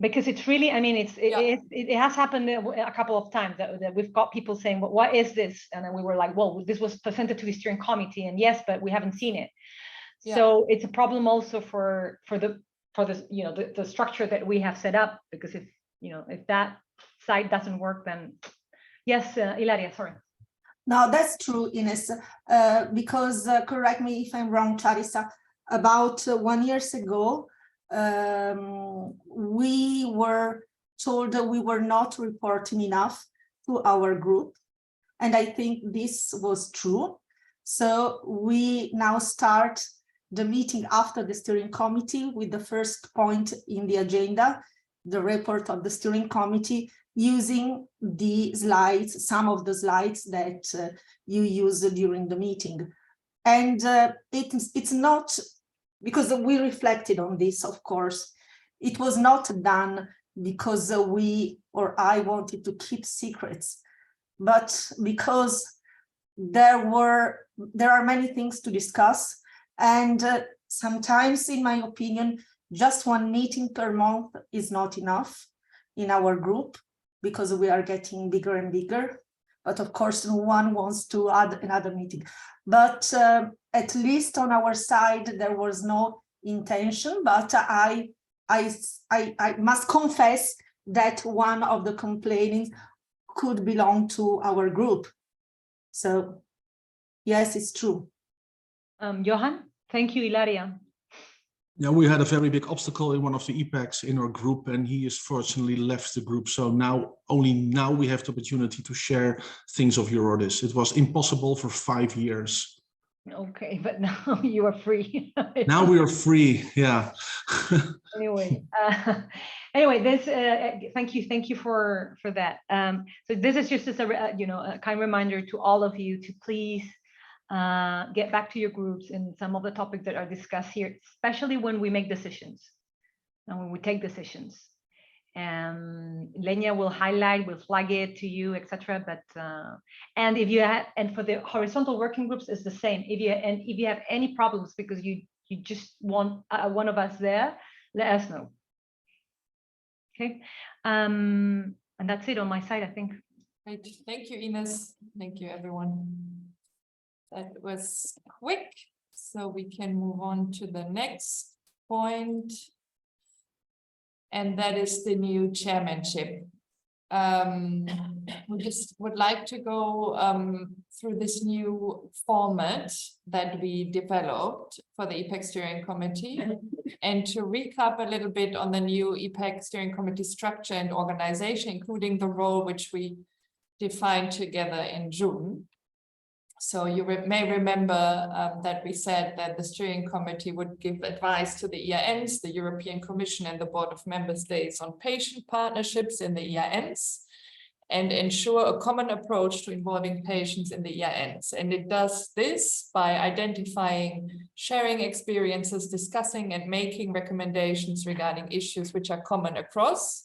Because it's really, I mean, it has happened a couple of times that we've got people saying, well, what is this? And then we were like, well, this was presented to the steering committee, and yes, but we haven't seen it. Yeah. So it's a problem also for the you know, the structure that we have set up, because if, you know, if that side doesn't work, then yes, Ilaria, sorry. No, that's true, Ines, because correct me if I'm wrong, Charissa, about 1 year ago, we were told that we were not reporting enough to our group, and I think this was true. So we now start the meeting after the steering committee with the first point in the agenda, the report of the steering committee, using the slides, some of the slides that you used during the meeting. And it's not, because we reflected on this, of course, it was not done because we or I wanted to keep secrets, but because there are many things to discuss, and sometimes, in my opinion, just one meeting per month is not enough in our group, because we are getting bigger and bigger. But of course, no one wants to add another meeting. But at least on our side, there was no intention. But I must confess that one of the complainings could belong to our group. So yes, it's true. Johan, thank you, Ilaria. Yeah, we had a very big obstacle in one of the ePAGs in our group, and he has fortunately left the group. So only now we have the opportunity to share things of Eurodis. It was impossible for 5 years. Okay, but now you are free. Now we are free, yeah. Anyway, this thank you for that. So this is just as a kind reminder to all of you to please get back to your groups in some of the topics that are discussed here, especially when we make decisions and when we take decisions. And Lenya will highlight, will flag it to you, etc. But and if you have, and for the horizontal working groups, it's the same. If you have any problems because you just want one of us there, let us know. Okay, and that's it on my side, I think. Great, thank you, Ines. Thank you, everyone. That was quick, so we can move on to the next point, and that is the new chairmanship. We just would like to go through this new format that we developed for the ePAG steering committee, and to recap a little bit on the new ePAG steering committee structure and organization, including the role which we defined together in June. So you may remember that we said that the steering committee would give advice to the ERNs, the European Commission, and the Board of Member States on patient partnerships in the ERNs, and ensure a common approach to involving patients in the ERNs. And it does this by identifying, sharing experiences, discussing and making recommendations regarding issues which are common across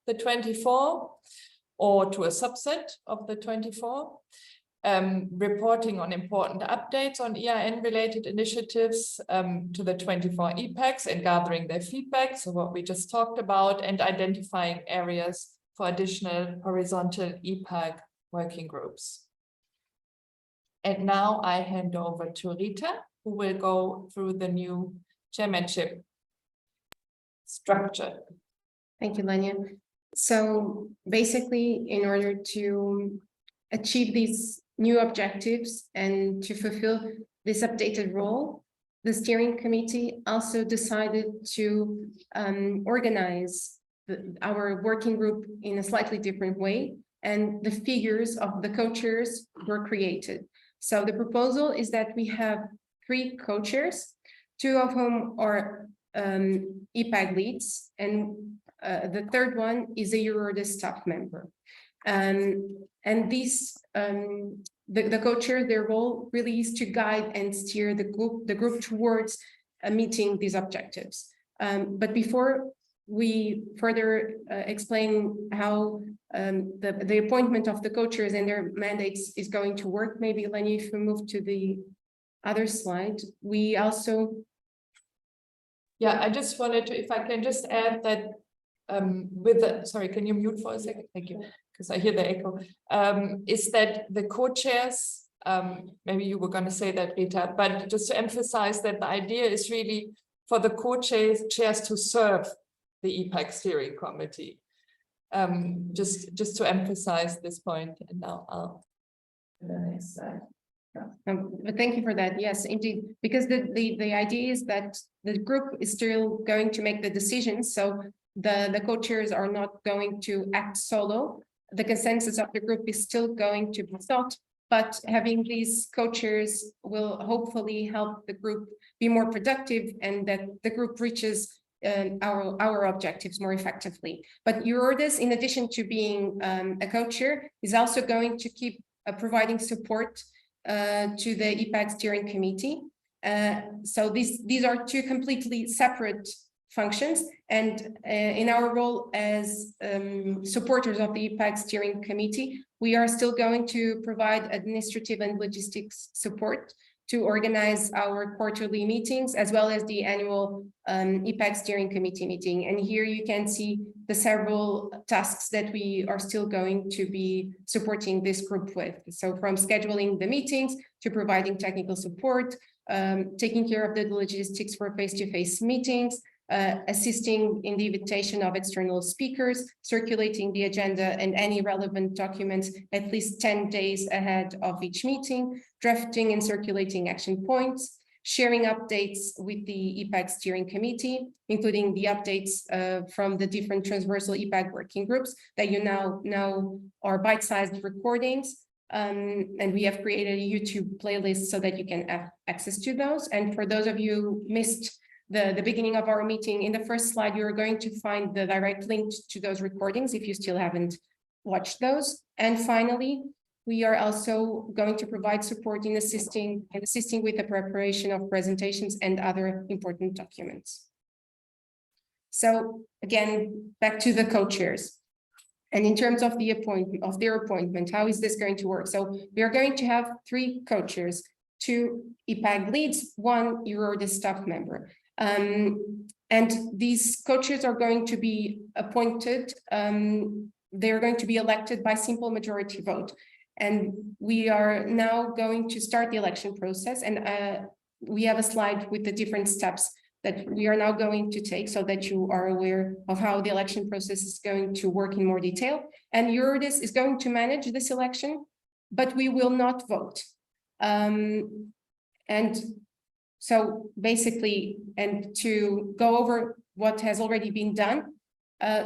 the 24 or to a subset of the 24. Reporting on important updates on ERN-related initiatives to the 24 ePAGs and gathering their feedback, so what we just talked about, and identifying areas for additional horizontal ePAG working groups. And now I hand over to Rita, who will go through the new chairmanship structure. Thank you, Lenya. So basically, in order to achieve these new objectives and to fulfill this updated role, the steering committee also decided to organize our working group in a slightly different way, and the figures of the co-chairs were created. So the proposal is that we have 3 co-chairs, 2 of whom are ePAG leads, and the third one is a Eurodis staff member. And these, the co-chair, their role really is to guide and steer the group towards meeting these objectives. But before we further explain how the appointment of the co-chairs and their mandates is going to work, maybe Lenny, if we move to the other slide, we also. Yeah, I just wanted to, if I can just add that sorry, can you mute for a second? Thank you, because I hear the echo. Is that the co-chairs, maybe you were going to say that, Rita, but just to emphasize that the idea is really for the co-chairs to serve the ePAG steering committee. Just to emphasize this point, and now I'll the next slide. But thank you for that. Yes, indeed, because the idea is that the group is still going to make the decisions. So the co-chairs are not going to act solo. The consensus of the group is still going to be sought, but having these co-chairs will hopefully help the group be more productive and that the group reaches our objectives more effectively. But EURORDIS, in addition to being a co-chair, is also going to keep providing support to the ePAG steering committee. So these are two completely separate functions, and in our role as supporters of the ePAG steering committee, we are still going to provide administrative and logistics support to organize our quarterly meetings as well as the annual ePAG steering committee meeting. And here you can see the several tasks that we are still going to be supporting this group with. So from scheduling the meetings to providing technical support, taking care of the logistics for face-to-face meetings, assisting in the invitation of external speakers, circulating the agenda and any relevant documents at least 10 days ahead of each meeting, drafting and circulating action points, sharing updates with the ePAG steering committee, including the updates from the different transversal ePAG working groups that you now are bite-sized recordings. And we have created a YouTube playlist so that you can have access to those. And for those of you who missed the beginning of our meeting, in the first slide, you're going to find the direct link to those recordings if you still haven't watched those. And finally, we are also going to provide support in assisting with the preparation of presentations and other important documents. So again, back to the co-chairs. And in terms of their appointment, how is this going to work? So we are going to have 3 co-chairs, 2 ePAG leads, 1 EURORDIS staff member. And these co-chairs are going to be appointed. They're going to be elected by simple majority vote. And we are now going to start the election process. And we have a slide with the different steps that we are now going to take so that you are aware of how the election process is going to work in more detail. And EURORDIS is going to manage this election, but we will not vote. And so basically, and to go over what has already been done,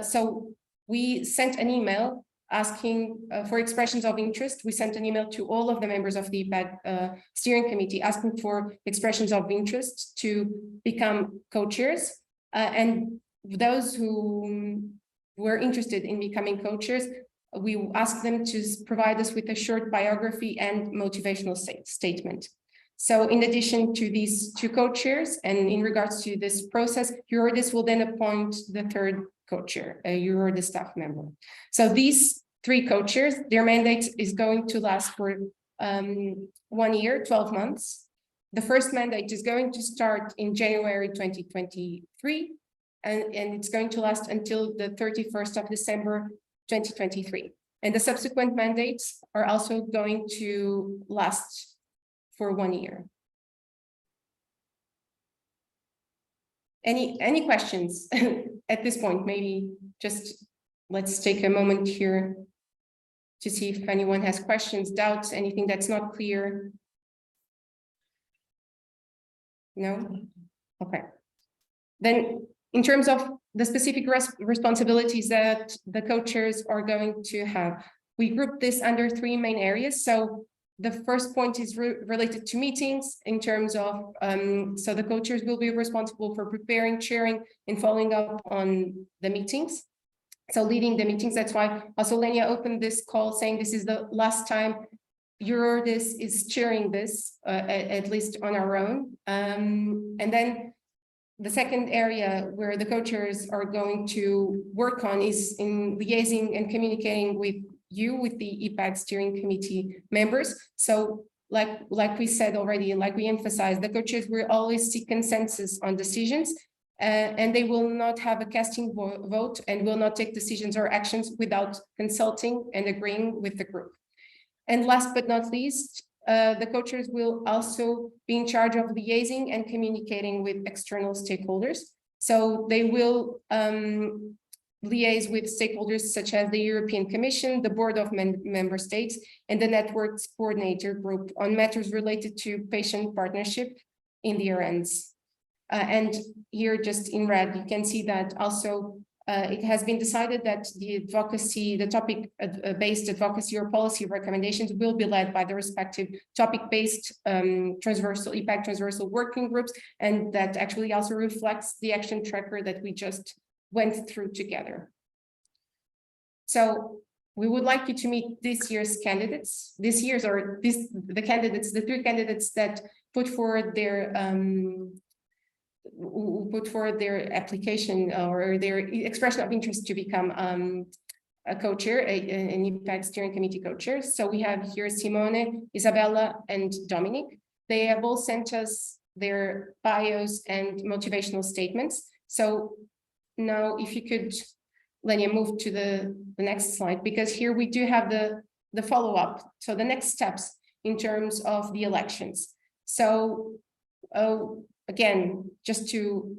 so we sent an email asking for expressions of interest. We sent an email to all of the members of the ePAG steering committee asking for expressions of interest to become co-chairs. And those who were interested in becoming co-chairs, we asked them to provide us with a short biography and motivational statement. So in addition to these 2 co-chairs, and in regards to this process, EURORDIS will then appoint the 3rd co-chair, a EURORDIS staff member. So these 3 co-chairs, their mandate is going to last for 1 year, 12 months. The first mandate is going to start in January 2023, and it's going to last until the 31st of December 2023. And the subsequent mandates are also going to last for 1 year. Any questions at this point? Maybe just let's take a moment here to see if anyone has questions, doubts, anything that's not clear. No? Okay. Then in terms of the specific responsibilities that the co-chairs are going to have, we group this under 3 main areas. So the first point is related to meetings in terms of, so the co-chairs will be responsible for preparing, chairing, and following up on the meetings. So leading the meetings, that's why also Lenya opened this call saying this is the last time Eurodis is chairing this, at least on our own. And then the second area where the co-chairs are going to work on is in liaising and communicating with you, with the ePAG steering committee members. So like we said already, like we emphasized, the co-chairs will always seek consensus on decisions, and they will not have a casting vote and will not take decisions or actions without consulting and agreeing with the group. And last but not least, the co-chairs will also be in charge of liaising and communicating with external stakeholders. So they will liaise with stakeholders such as the European Commission, the Board of Member States, and the Networks Coordinator Group on matters related to patient partnership in the ERNs. And here, just in red, you can see that also it has been decided that the advocacy, the topic-based advocacy or policy recommendations will be led by the respective topic-based transversal, ePAG transversal working groups, and that actually also reflects the action tracker that we just went through together. So we would like you to meet this year's candidates, the three candidates that put forward their application or their expression of interest to become a co-chair, an ePAG steering committee co-chair. So we have here Simone, Isabella, and Dominic. They have all sent us their bios and motivational statements. So now if you could, Lenya, move to the next slide, because here we do have the follow-up. So the next steps in terms of the elections. So again, just to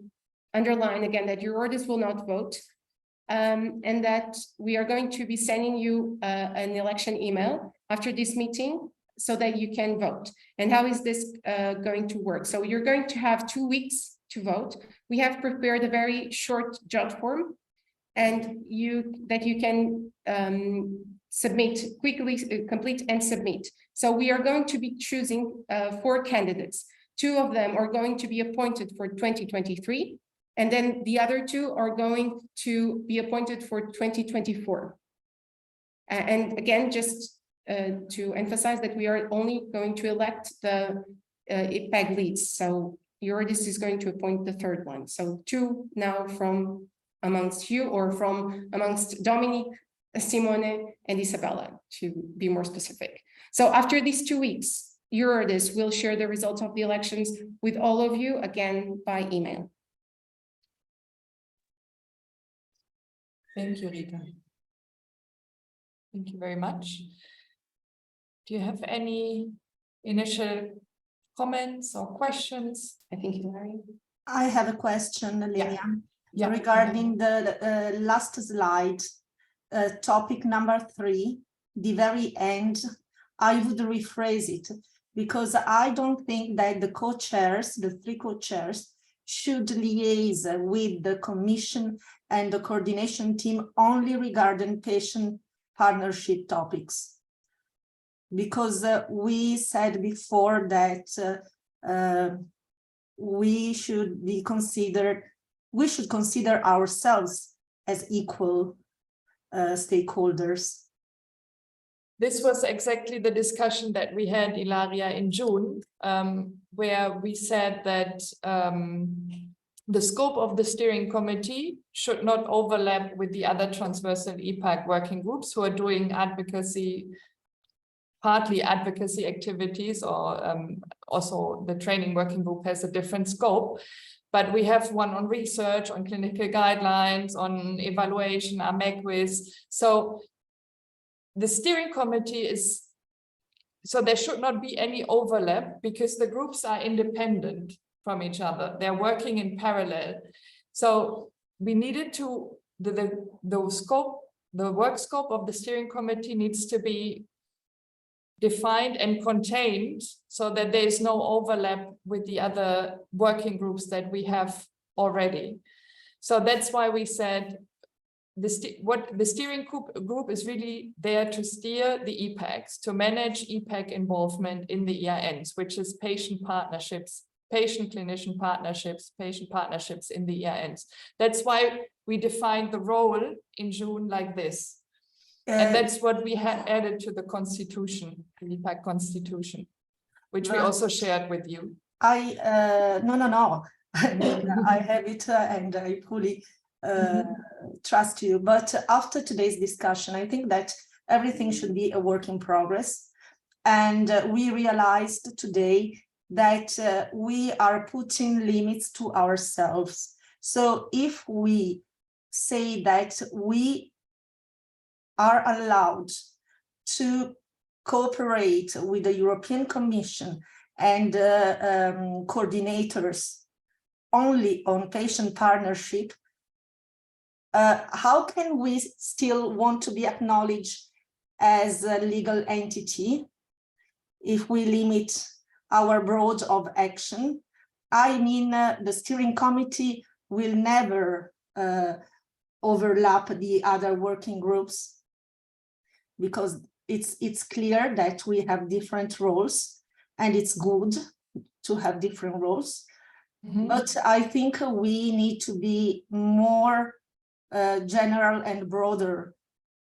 underline again that Eurodis will not vote, and that we are going to be sending you an election email after this meeting so that you can vote. And how is this going to work? So you're going to have 2 weeks to vote. We have prepared a very short jot form, and you can submit quickly, complete and submit. So we are going to be choosing 4 candidates. 2 of them are going to be appointed for 2023, and then the other 2 are going to be appointed for 2024. And again, just to emphasize that we are only going to elect the ePAG leads. So Eurodis is going to appoint the 3rd one. So 2 now from amongst you, or from amongst Dominic, Simone, and Isabella, to be more specific. So after these 2 weeks, Eurodis will share the results of the elections with all of you, again, by email. Thank you, Rita. Thank you very much. Do you have any initial comments or questions? I think Hilary. I have a question, Lenya, Yeah. regarding the last slide, topic number 3, the very end. I would rephrase it, because I don't think that the co-chairs, the 3 co-chairs, should liaise with the commission and the coordination team only regarding patient partnership topics. Because we said before that we should consider ourselves as equal stakeholders. This was exactly the discussion that we had, Ilaria, in June, where we said that the scope of the steering committee should not overlap with the other transversal ePAG working groups who are doing advocacy, partly advocacy activities, or also the training working group has a different scope. But we have one on research, on clinical guidelines, on evaluation, AMEQUIS. So the steering committee is, so there should not be any overlap, because the groups are independent from each other. They're working in parallel. So we needed to, the work scope of the steering committee needs to be defined and contained so that there is no overlap with the other working groups that we have already. So that's why we said the steering group is really there to steer the ePAGs, to manage ePAG involvement in the ERNs, which is patient partnerships patient-clinician partnerships, patient partnerships in the ERNs. That's why we defined the role in June like this. And that's what we had added to the constitution, the ePAG constitution, which we also shared with you. No. I mean, I have it and I fully trust you. But after today's discussion, I think that everything should be a work in progress. And we realized today that we are putting limits to ourselves. So if we say that we are allowed to cooperate with the European Commission and coordinators only on patient partnership, how can we still want to be acknowledged as a legal entity if we limit our broad of action? I mean, the steering committee will never overlap the other working groups, because it's clear that we have different roles, and it's good to have different roles. But I think we need to be more general and broader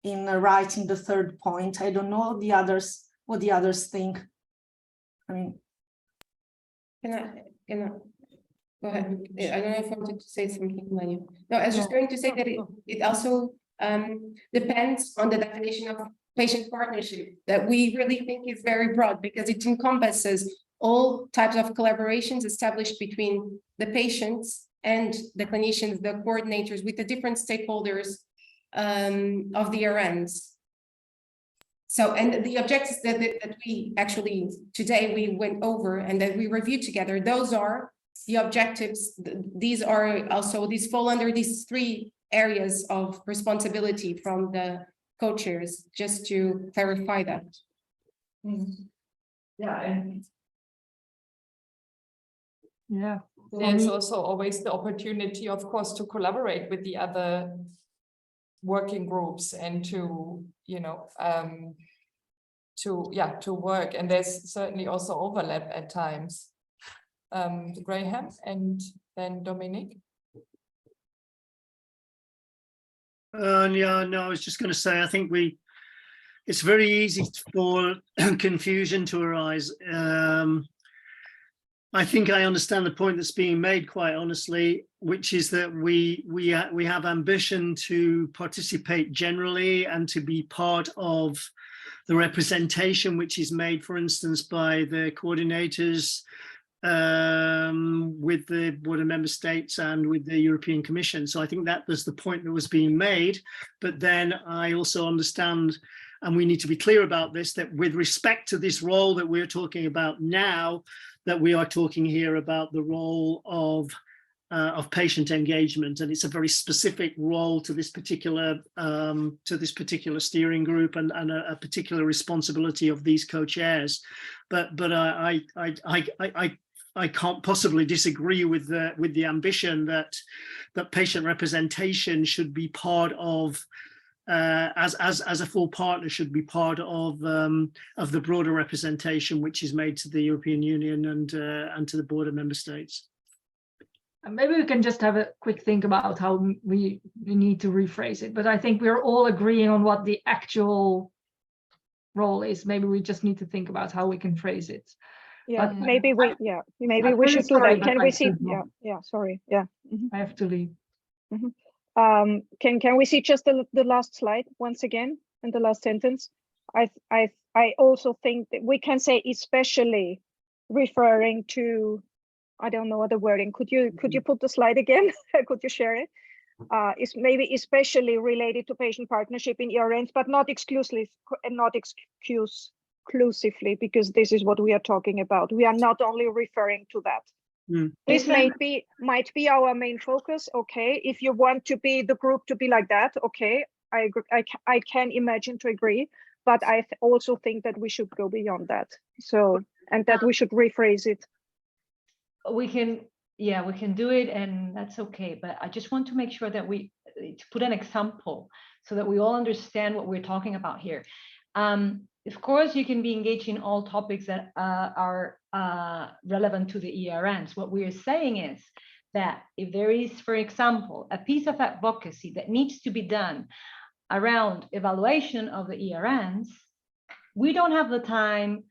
in writing the third point. I don't know the others, what the others think. I mean, can I go ahead? I don't know if I wanted to say something, Manu. No, I was just going to say that it also depends on the definition of patient partnership, that we really think is very broad, because it encompasses all types of collaborations established between the patients and the clinicians, the coordinators, with the different stakeholders of the RNs. So, and the objectives that we actually today we went over and that we reviewed together, those are the objectives. These are also, these fall under these three areas of responsibility from the co-chairs, just to clarify that. Yeah. There's also always the opportunity, of course, to collaborate with the other working groups and to, you know, to work. And there's certainly also overlap at times. Graham and then Dominic. Yeah, no, I was just going to say, I think it's very easy for confusion to arise. I think I understand the point that's being made, quite honestly, which is that we have ambition to participate generally and to be part of the representation which is made, for instance, by the coordinators with the Board of Member States and with the European Commission. So I think that was the point that was being made. But then I also understand, and we need to be clear about this, that with respect to this role that we're talking about now, that we are talking here about the role of patient engagement, and it's a very specific role to this particular steering group and a particular responsibility of these co-chairs. But I can't possibly disagree with the ambition that patient representation should be part of, as a full partner, should be part of the broader representation which is made to the European Union and to the Board of Member States. Maybe we can just have a quick think about how we need to rephrase it, but I think we're all agreeing on what the actual role is. Maybe we just need to think about how we can phrase it. Yeah, but maybe we should do that. Can we see? Yeah, sorry. Yeah. I have to leave. Can we see just the last slide once again and the last sentence? I also think that we can say especially referring to, I don't know what the wording. Could you put the slide again? Could you share it? It's maybe especially related to patient partnership in ERNs, but not exclusively, because this is what we are talking about. We are not only referring to that. This might be our main focus. Okay, if you want to be the group to be like that, okay, I agree. I can imagine to agree, but I also think that we should go beyond that. So, and that we should rephrase it. We can do it, and that's okay. But I just want to make sure that we put an example so that we all understand what we're talking about here. Of course, you can be engaged in all topics that are relevant to the ERNs. What we are saying is that if there is, for example, a piece of advocacy that needs to be done around evaluation of the ERNs, we don't have the time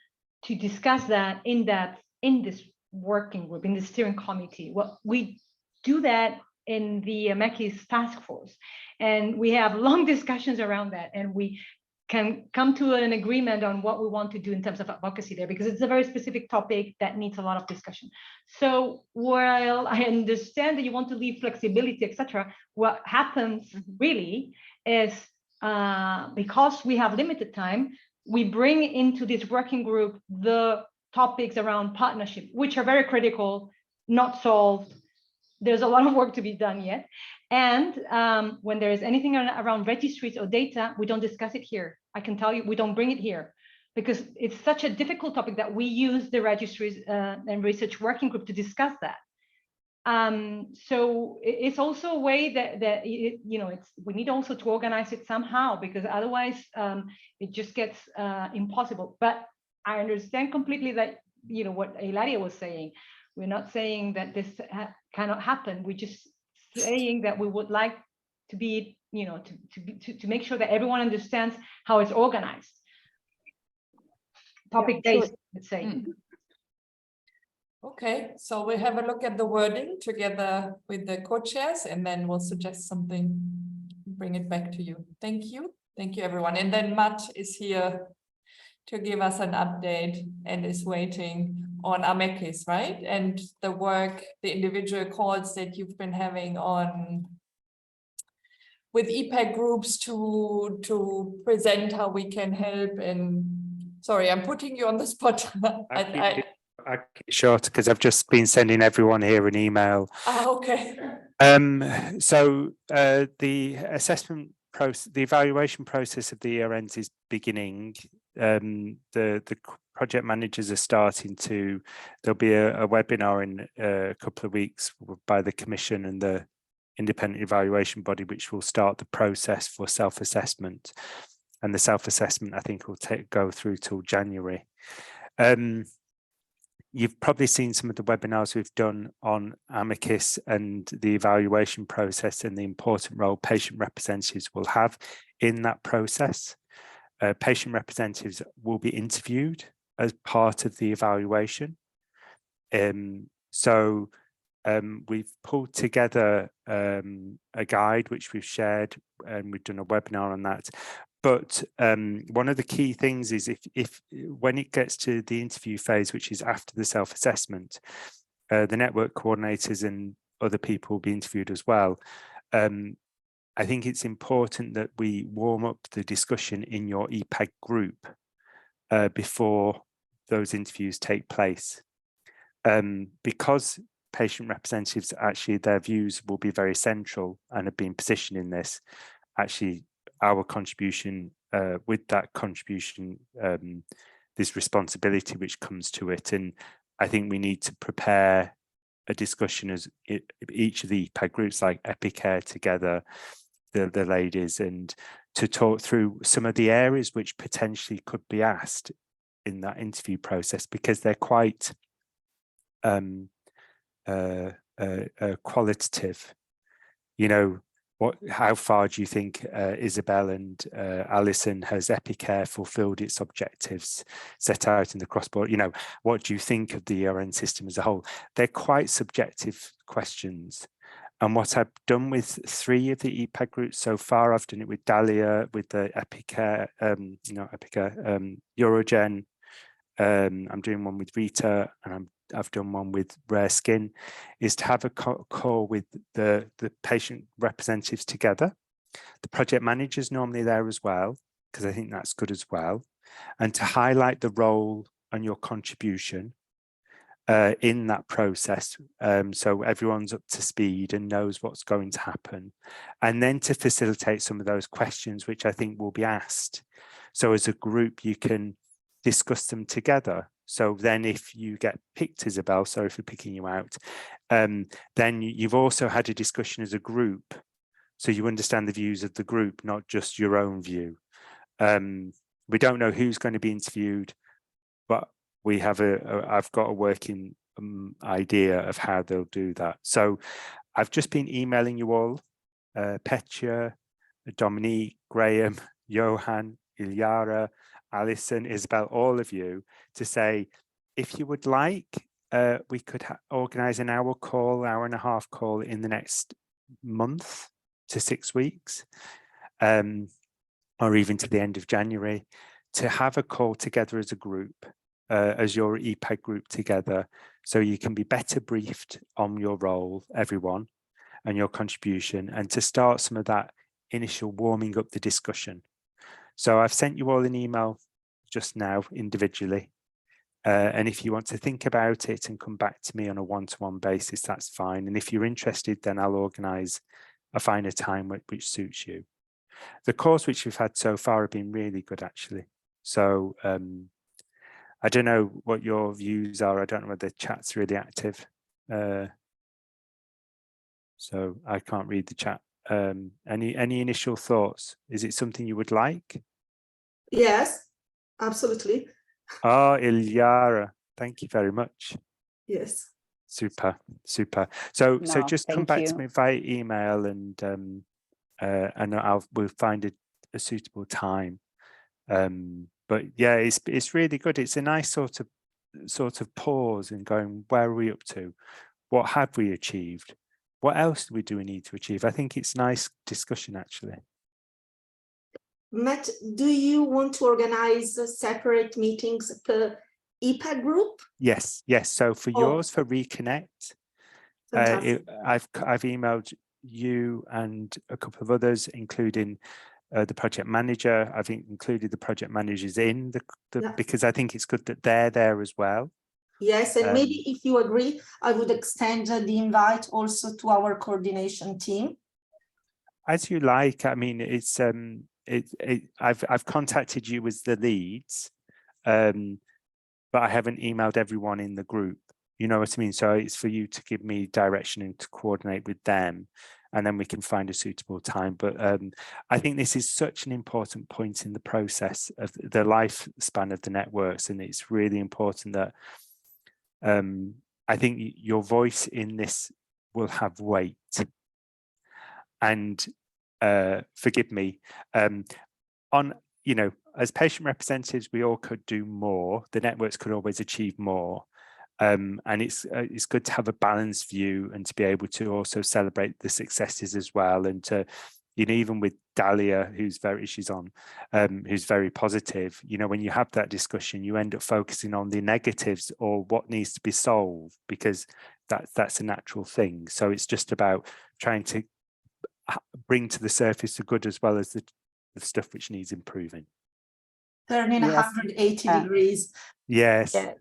to discuss that in depth in this working group, in the steering committee. Well, we do that in the MECIS task force, and we have long discussions around that, and we can come to an agreement on what we want to do in terms of advocacy there, because it's a very specific topic that needs a lot of discussion. So while I understand that you want to leave flexibility, etc., what happens really is because we have limited time, we bring into this working group the topics around partnership, which are very critical, not solved. There's a lot of work to be done yet. And when there is anything around registries or data, we don't discuss it here. I can tell you, we don't bring it here because it's such a difficult topic that we use the registries and research working group to discuss that. So it's also a way that we need also to organize it somehow, because otherwise it just gets impossible. But I understand completely that, what Ilaria was saying. We're not saying that this cannot happen. We're just saying that we would like to be, to make sure that everyone understands how it's organized. Topic-based, let's say. Okay, so we'll have a look at the wording together with the co-chairs, and then we'll suggest something, bring it back to you. Thank you. Thank you, everyone. And then Matt is here to give us an update and is waiting on AMECIS, right? And the work, the individual calls that you've been having on with ePAG groups to present how we can help. And sorry, I'm putting you on the spot. I keep it short because I've just been sending everyone here an email. Okay. So the assessment process, the evaluation process of the ERNs is beginning. The project managers are starting to, there'll be a webinar in a couple of weeks by the Commission and the independent evaluation body, which will start the process for self-assessment. And the self-assessment, I think, will go through till January. You've probably seen some of the webinars we've done on AMECIS and the evaluation process and the important role patient representatives will have in that process. Patient representatives will be interviewed as part of the evaluation. We've pulled together a guide which we've shared, and we've done a webinar on that. But one of the key things is if when it gets to the interview phase, which is after the self-assessment, the network coordinators and other people will be interviewed as well. I think it's important that we warm up the discussion in your ePAG group before those interviews take place. Because patient representatives, actually their views will be very central and have been positioned in this, actually our contribution, with that contribution, there's responsibility which comes to it. And I think we need to prepare a discussion as each of the ePAG groups like Epicare together, the ladies, and to talk through some of the areas which potentially could be asked in that interview process, because they're quite qualitative. How far do you think Isabel and Alison has Epicare fulfilled its objectives set out in the cross-border? What do you think of the ERN system as a whole? They're quite subjective questions. And what I've done with 3 of the ePAG groups so far, I've done it with Dahlia, with the Epicare, Eurogen. I'm doing one with Rita, and I've done one with Rare Skin, is to have a call with the patient representatives together. The project manager's normally there as well, because I think that's good as well. And to highlight the role and your contribution in that process, so everyone's up to speed and knows what's going to happen. And then to facilitate some of those questions, which I think will be asked. So as a group, you can discuss them together. So then if you get picked, Isabel, sorry for picking you out, then you've also had a discussion as a group. So you understand the views of the group, not just your own view. We don't know who's going to be interviewed, but I've got a working idea of how they'll do that. So I've just been emailing you all, Petya, Dominique, Graham, Johan, Ilyara, Alison, Isabel, all of you, to say, if you would like, we could organize an hour and a half call in the next month to 6 weeks, or even to the end of January, to have a call together as a group, as your ePAG group together, so you can be better briefed on your role, everyone, and your contribution, and to start some of that initial warming up the discussion. So I've sent you all an email just now individually. And if you want to think about it and come back to me on a one-to-one basis, that's fine. And if you're interested, then I'll organise a finer time which suits you. The calls which we've had so far have been really good, actually. So I don't know what your views are. I don't know whether the chat's really active. So I can't read the chat. Any initial thoughts? Is it something you would like? Yes, absolutely. Oh, Ilyara, thank you very much. Yes. Super. So No, just come thank back you. to me via email, and we'll find a suitable time. But yeah, it's really good. It's a nice sort of pause and going, where are we up to? What have we achieved? What else do we need to achieve? I think it's nice discussion, actually. Matt, do you want to organize separate meetings per ePAG group? Yes. So for yours, for Reconnect, I've emailed you and a couple of others, including the project manager. I've included the project managers in because I think it's good that they're there as well. Yes, and maybe if you agree, I would extend the invite also to our coordination team. As you like. I mean, it's I've contacted you as the leads, but I haven't emailed everyone in the group. You know what I mean? So it's for you to give me direction and to coordinate with them, and then we can find a suitable time. But I think this is such an important point in the process of the lifespan of the networks, and it's really important that I think your voice in this will have weight. And forgive me, as patient representatives, we all could do more. The networks could always achieve more. And it's good to have a balanced view and to be able to also celebrate the successes as well. And to, even with Dalia, who's very positive, when you have that discussion, you end up focusing on the negatives or what needs to be solved, because that's a natural thing. So it's just about trying to bring to the surface the good as well as the stuff which needs improving. Turning 180 degrees. Yes. Yeah.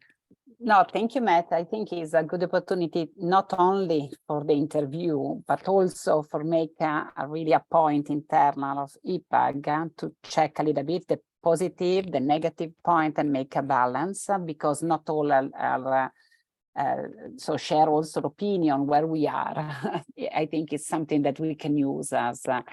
No, thank you, Matt. I think it's a good opportunity not only for the interview, but also for make really a point internal of ePAG to check a little bit the positive, the negative point, and make a balance, because not all are so share also opinion where we are. I think it's something that we can use as a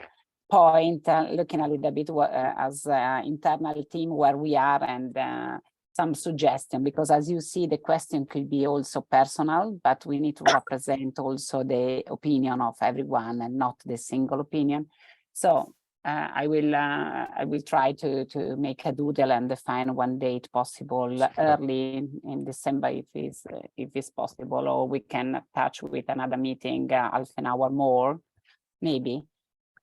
point, looking a little bit as internal team where we are, and some suggestion, because as you see, the question could be also personal, but we need to represent also the opinion of everyone and not the single opinion. So I will try to make a doodle and define one date possible early in December if it's possible, or we can touch with another meeting half an hour more, maybe.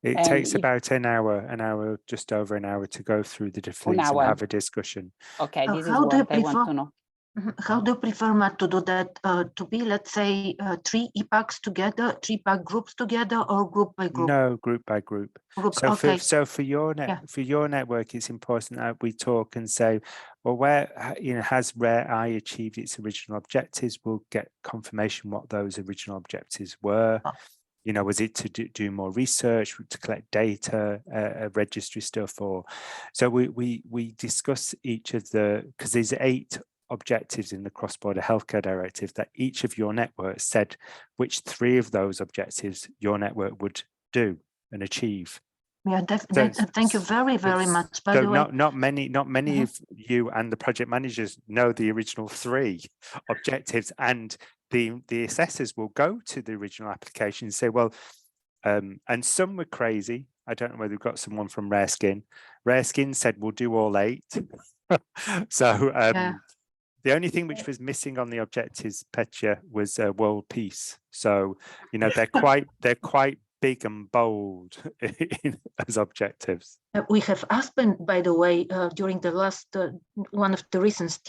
It takes about an hour, just over an hour, to go through the different things and have a discussion. Okay, this is what I want to know. How do you prefer, Matt, to do that? To be, let's say, 3 ePAGs together, 3 ePAG groups together, or group by group? No, group by group. So for your network, it's important that we talk and say, well, where has Rare Eye achieved its original objectives? We'll get confirmation what those original objectives were. Was it to do more research, to collect data, registry stuff, or so we discuss each of because there's 8 objectives in the cross-border healthcare directive that each of your networks said which 3 of those objectives your network would do and achieve. Yeah, thank you very, very much. By the way, not many of you and the project managers know the original 3 objectives, and the assessors will go to the original application and say, well, and some were crazy. I don't know whether we've got someone from Rare Skin. Rare Skin said we'll do all 8. So the only thing which was missing on the objectives, Petya, was world peace. So they're quite big and bold as objectives. we have asked, by the way, during the last one of the recent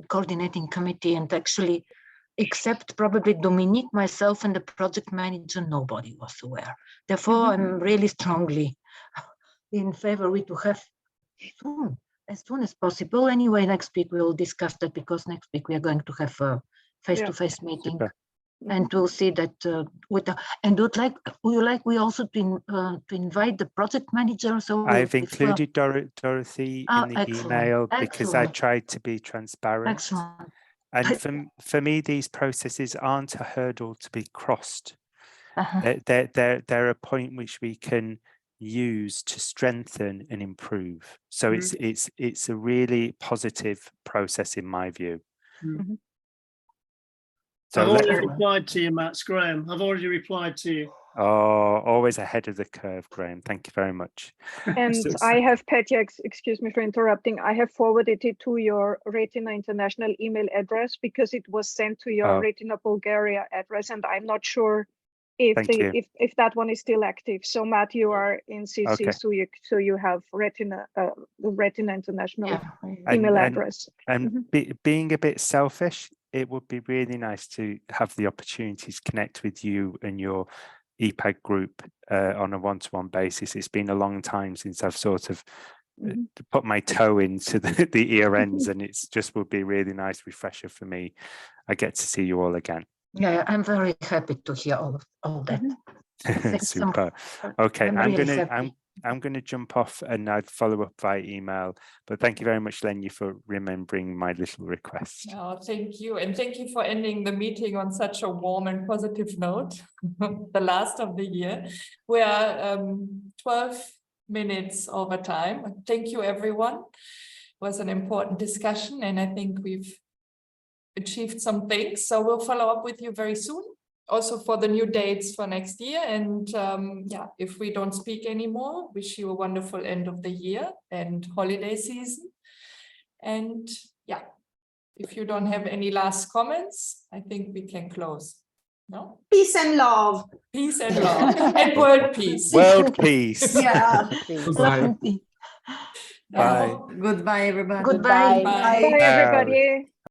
coordinating committee, and actually, except probably Dominique, myself, and the project manager, nobody was aware. Therefore, I'm really strongly in favor to have soon, as soon as possible. Anyway, next week we will discuss that, because next week we are going to have a face-to-face meeting. Super. And we'll see that and we also to invite the project manager. So I've included Dorothy in the email because I tried to be transparent. Excellent. And for me, these processes aren't a hurdle to be crossed. They're a point which we can use to strengthen and improve. So it's a really positive process in my view. So I've already replied to you, Matt. Graham. I've already replied to you. Oh, always ahead of the curve, Graham. Thank you very much. And I have, Petya, excuse me for interrupting, I have forwarded it to your Retina International email address, because it was sent to your Retina Bulgaria address, and I'm not sure if that one is still active. So Matt, you are in CC, so you have Retina International email address. And being a bit selfish, it would be really nice to have the opportunity to connect with you and your ePAG group on a one-to-one basis. It's been a long time since I've sort of put my toe into the ear ends, and it's just would be a really nice refresher for me. I get to see you all again. Yeah, I'm very happy to hear all that. Super. Okay, I'm going to jump off and I'd follow up by email. But thank you very much, Lenya, for remembering my little request. Oh, thank you. And thank you for ending the meeting on such a warm and positive note, the last of the year. We are 12 minutes over time. Thank you, everyone. It was an important discussion, and I think we've achieved some things. So we'll follow up with you very soon, also for the new dates for next year. And if we don't speak anymore, wish you a wonderful end of the year and holiday season. And if you don't have any last comments, I think we can close. No? Peace and love. Peace and love. And world peace. World peace. Yeah. Bye. Bye. Goodbye, everybody. Goodbye. Bye. Bye, everybody.